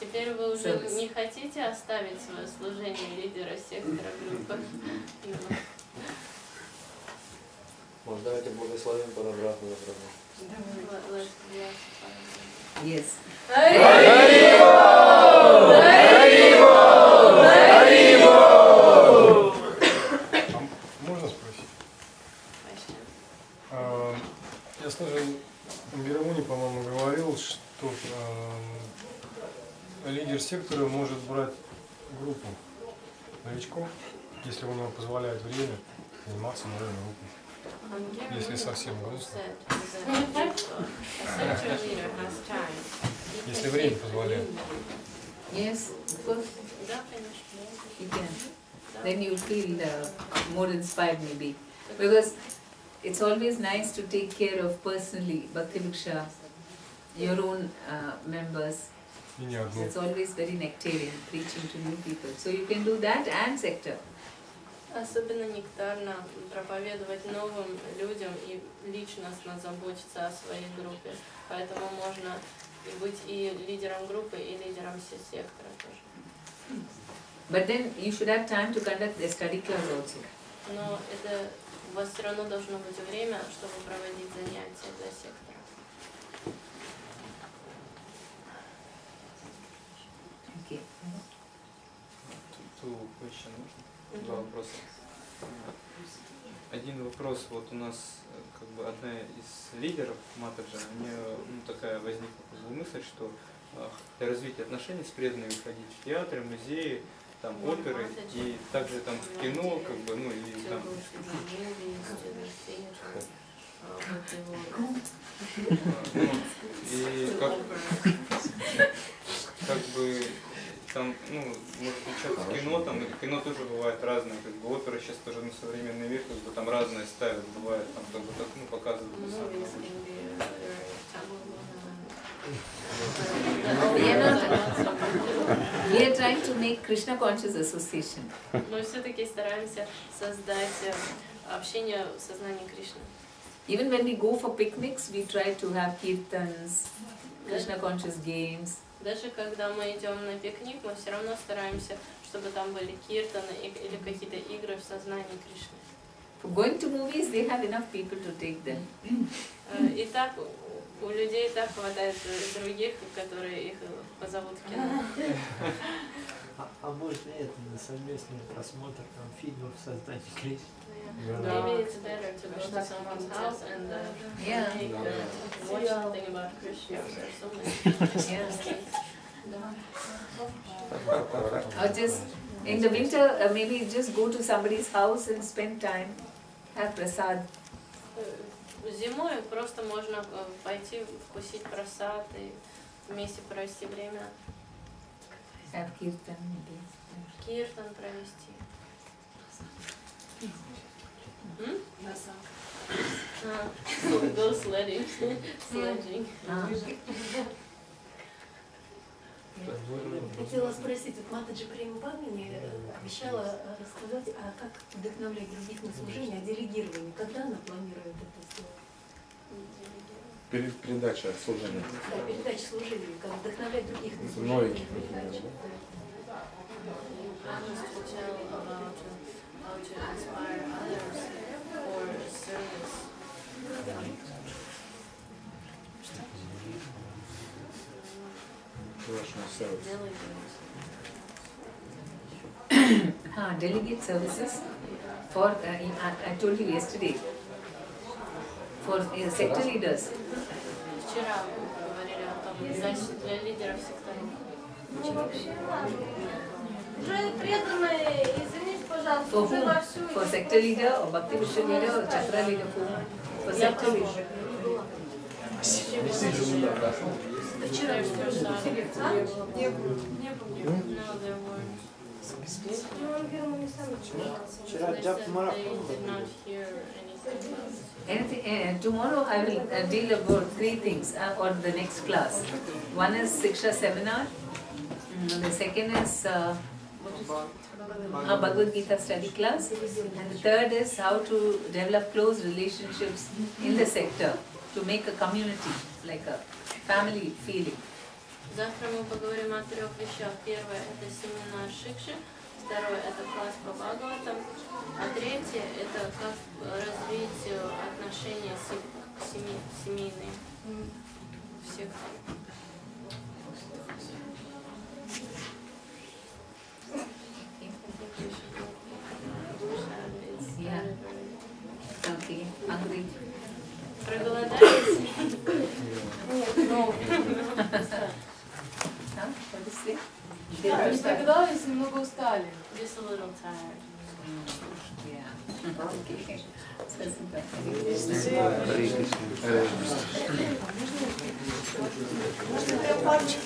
Теперь вы уже не хотите оставить свое служение лидера сектора группы? Может, давайте благословим под обратную сторону. Yes. Можно спросить? Я слышал, Бирамуни, по-моему, говорил, что лидер сектора может брать группу новичков, если у него позволяет время заниматься новой группой. Если совсем грустно. Если время позволяет. Yes, of course. Да, конечно. You can. Then you feel more inspired maybe. Because it's always nice to take care of personally, Bhakti Vriksha, your own members. It's always very nectarian, preaching to new people. So you can do that and sector. Особенно нектарно проповедовать новым людям и личностно заботиться о своей группе. Поэтому можно быть и лидером группы, и лидером сектора тоже. But then you should have time to conduct the study class also. Но это у вас все равно должно быть время, чтобы проводить занятия для сектора. Okay. Two question, можно? Два вопроса. Один вопрос, вот у нас как бы одна из лидеров Матаджа, у нее такая возникла как бы мысль, что для развития отношений с преданными ходить в театры, музеи, там оперы и также там в кино, как бы, ну и там. И как бы там, ну, может включаться в кино, там, и кино тоже бывает разное, как бы оперы сейчас тоже на современный мир, как бы там разное ставят, бывает, там, как бы так, ну, показывают. We are trying to make Krishna Conscious Association. Мы все-таки стараемся создать общение в сознании Кришны. Even when we go for picnics, we try to have kirtans, Krishna Conscious games. Даже когда мы идем на пикник, мы все равно стараемся, чтобы там были киртаны или какие-то игры в сознании Кришны. For going to movies, they have enough people to take them. И так у людей так хватает других, которые их позовут в кино. А может это на совместный просмотр там фильмов в создании Кришны? Maybe it's better to go to someone's house and watch something about Krishna. There's so many. Or just in the winter, maybe just go to somebody's house and spend time, have prasad. Зимой просто можно пойти вкусить прасад и вместе провести время. Have kirtan maybe. Киртан провести. Go sledding. Sledging. Хотела спросить, вот Матаджи Према Падмини обещала рассказать, а как вдохновлять других на служение, о делегировании. Когда она планирует это сделать? Передача служения. Да, передача служения, как вдохновлять других на служение. Новеньких. Delegate services for, I told you yesterday, for sector leaders. Вчера мы говорили о том, для лидеров секторов. Уже преданные, извините, пожалуйста, For уже whom? вовсю. For sector leader or Bhakti Vishnu leader or Chakra leader? For whom? For sector leader. Tomorrow I will deal about three things on the next class. One is Siksha seminar. The second is Bhagavad Gita study class. And the third is how to develop close relationships in the sector to make a community, like a family feeling. Завтра мы поговорим о трех вещах. Первое – это семинар Шикши. Второе – это класс по Бхагаватам. А третье – это как развить отношения семейные всех. Okay, hungry. Проголодались? What is it? Не проголодались, немного устали. Just a little tired. Yeah. Okay. Можно прям парочку?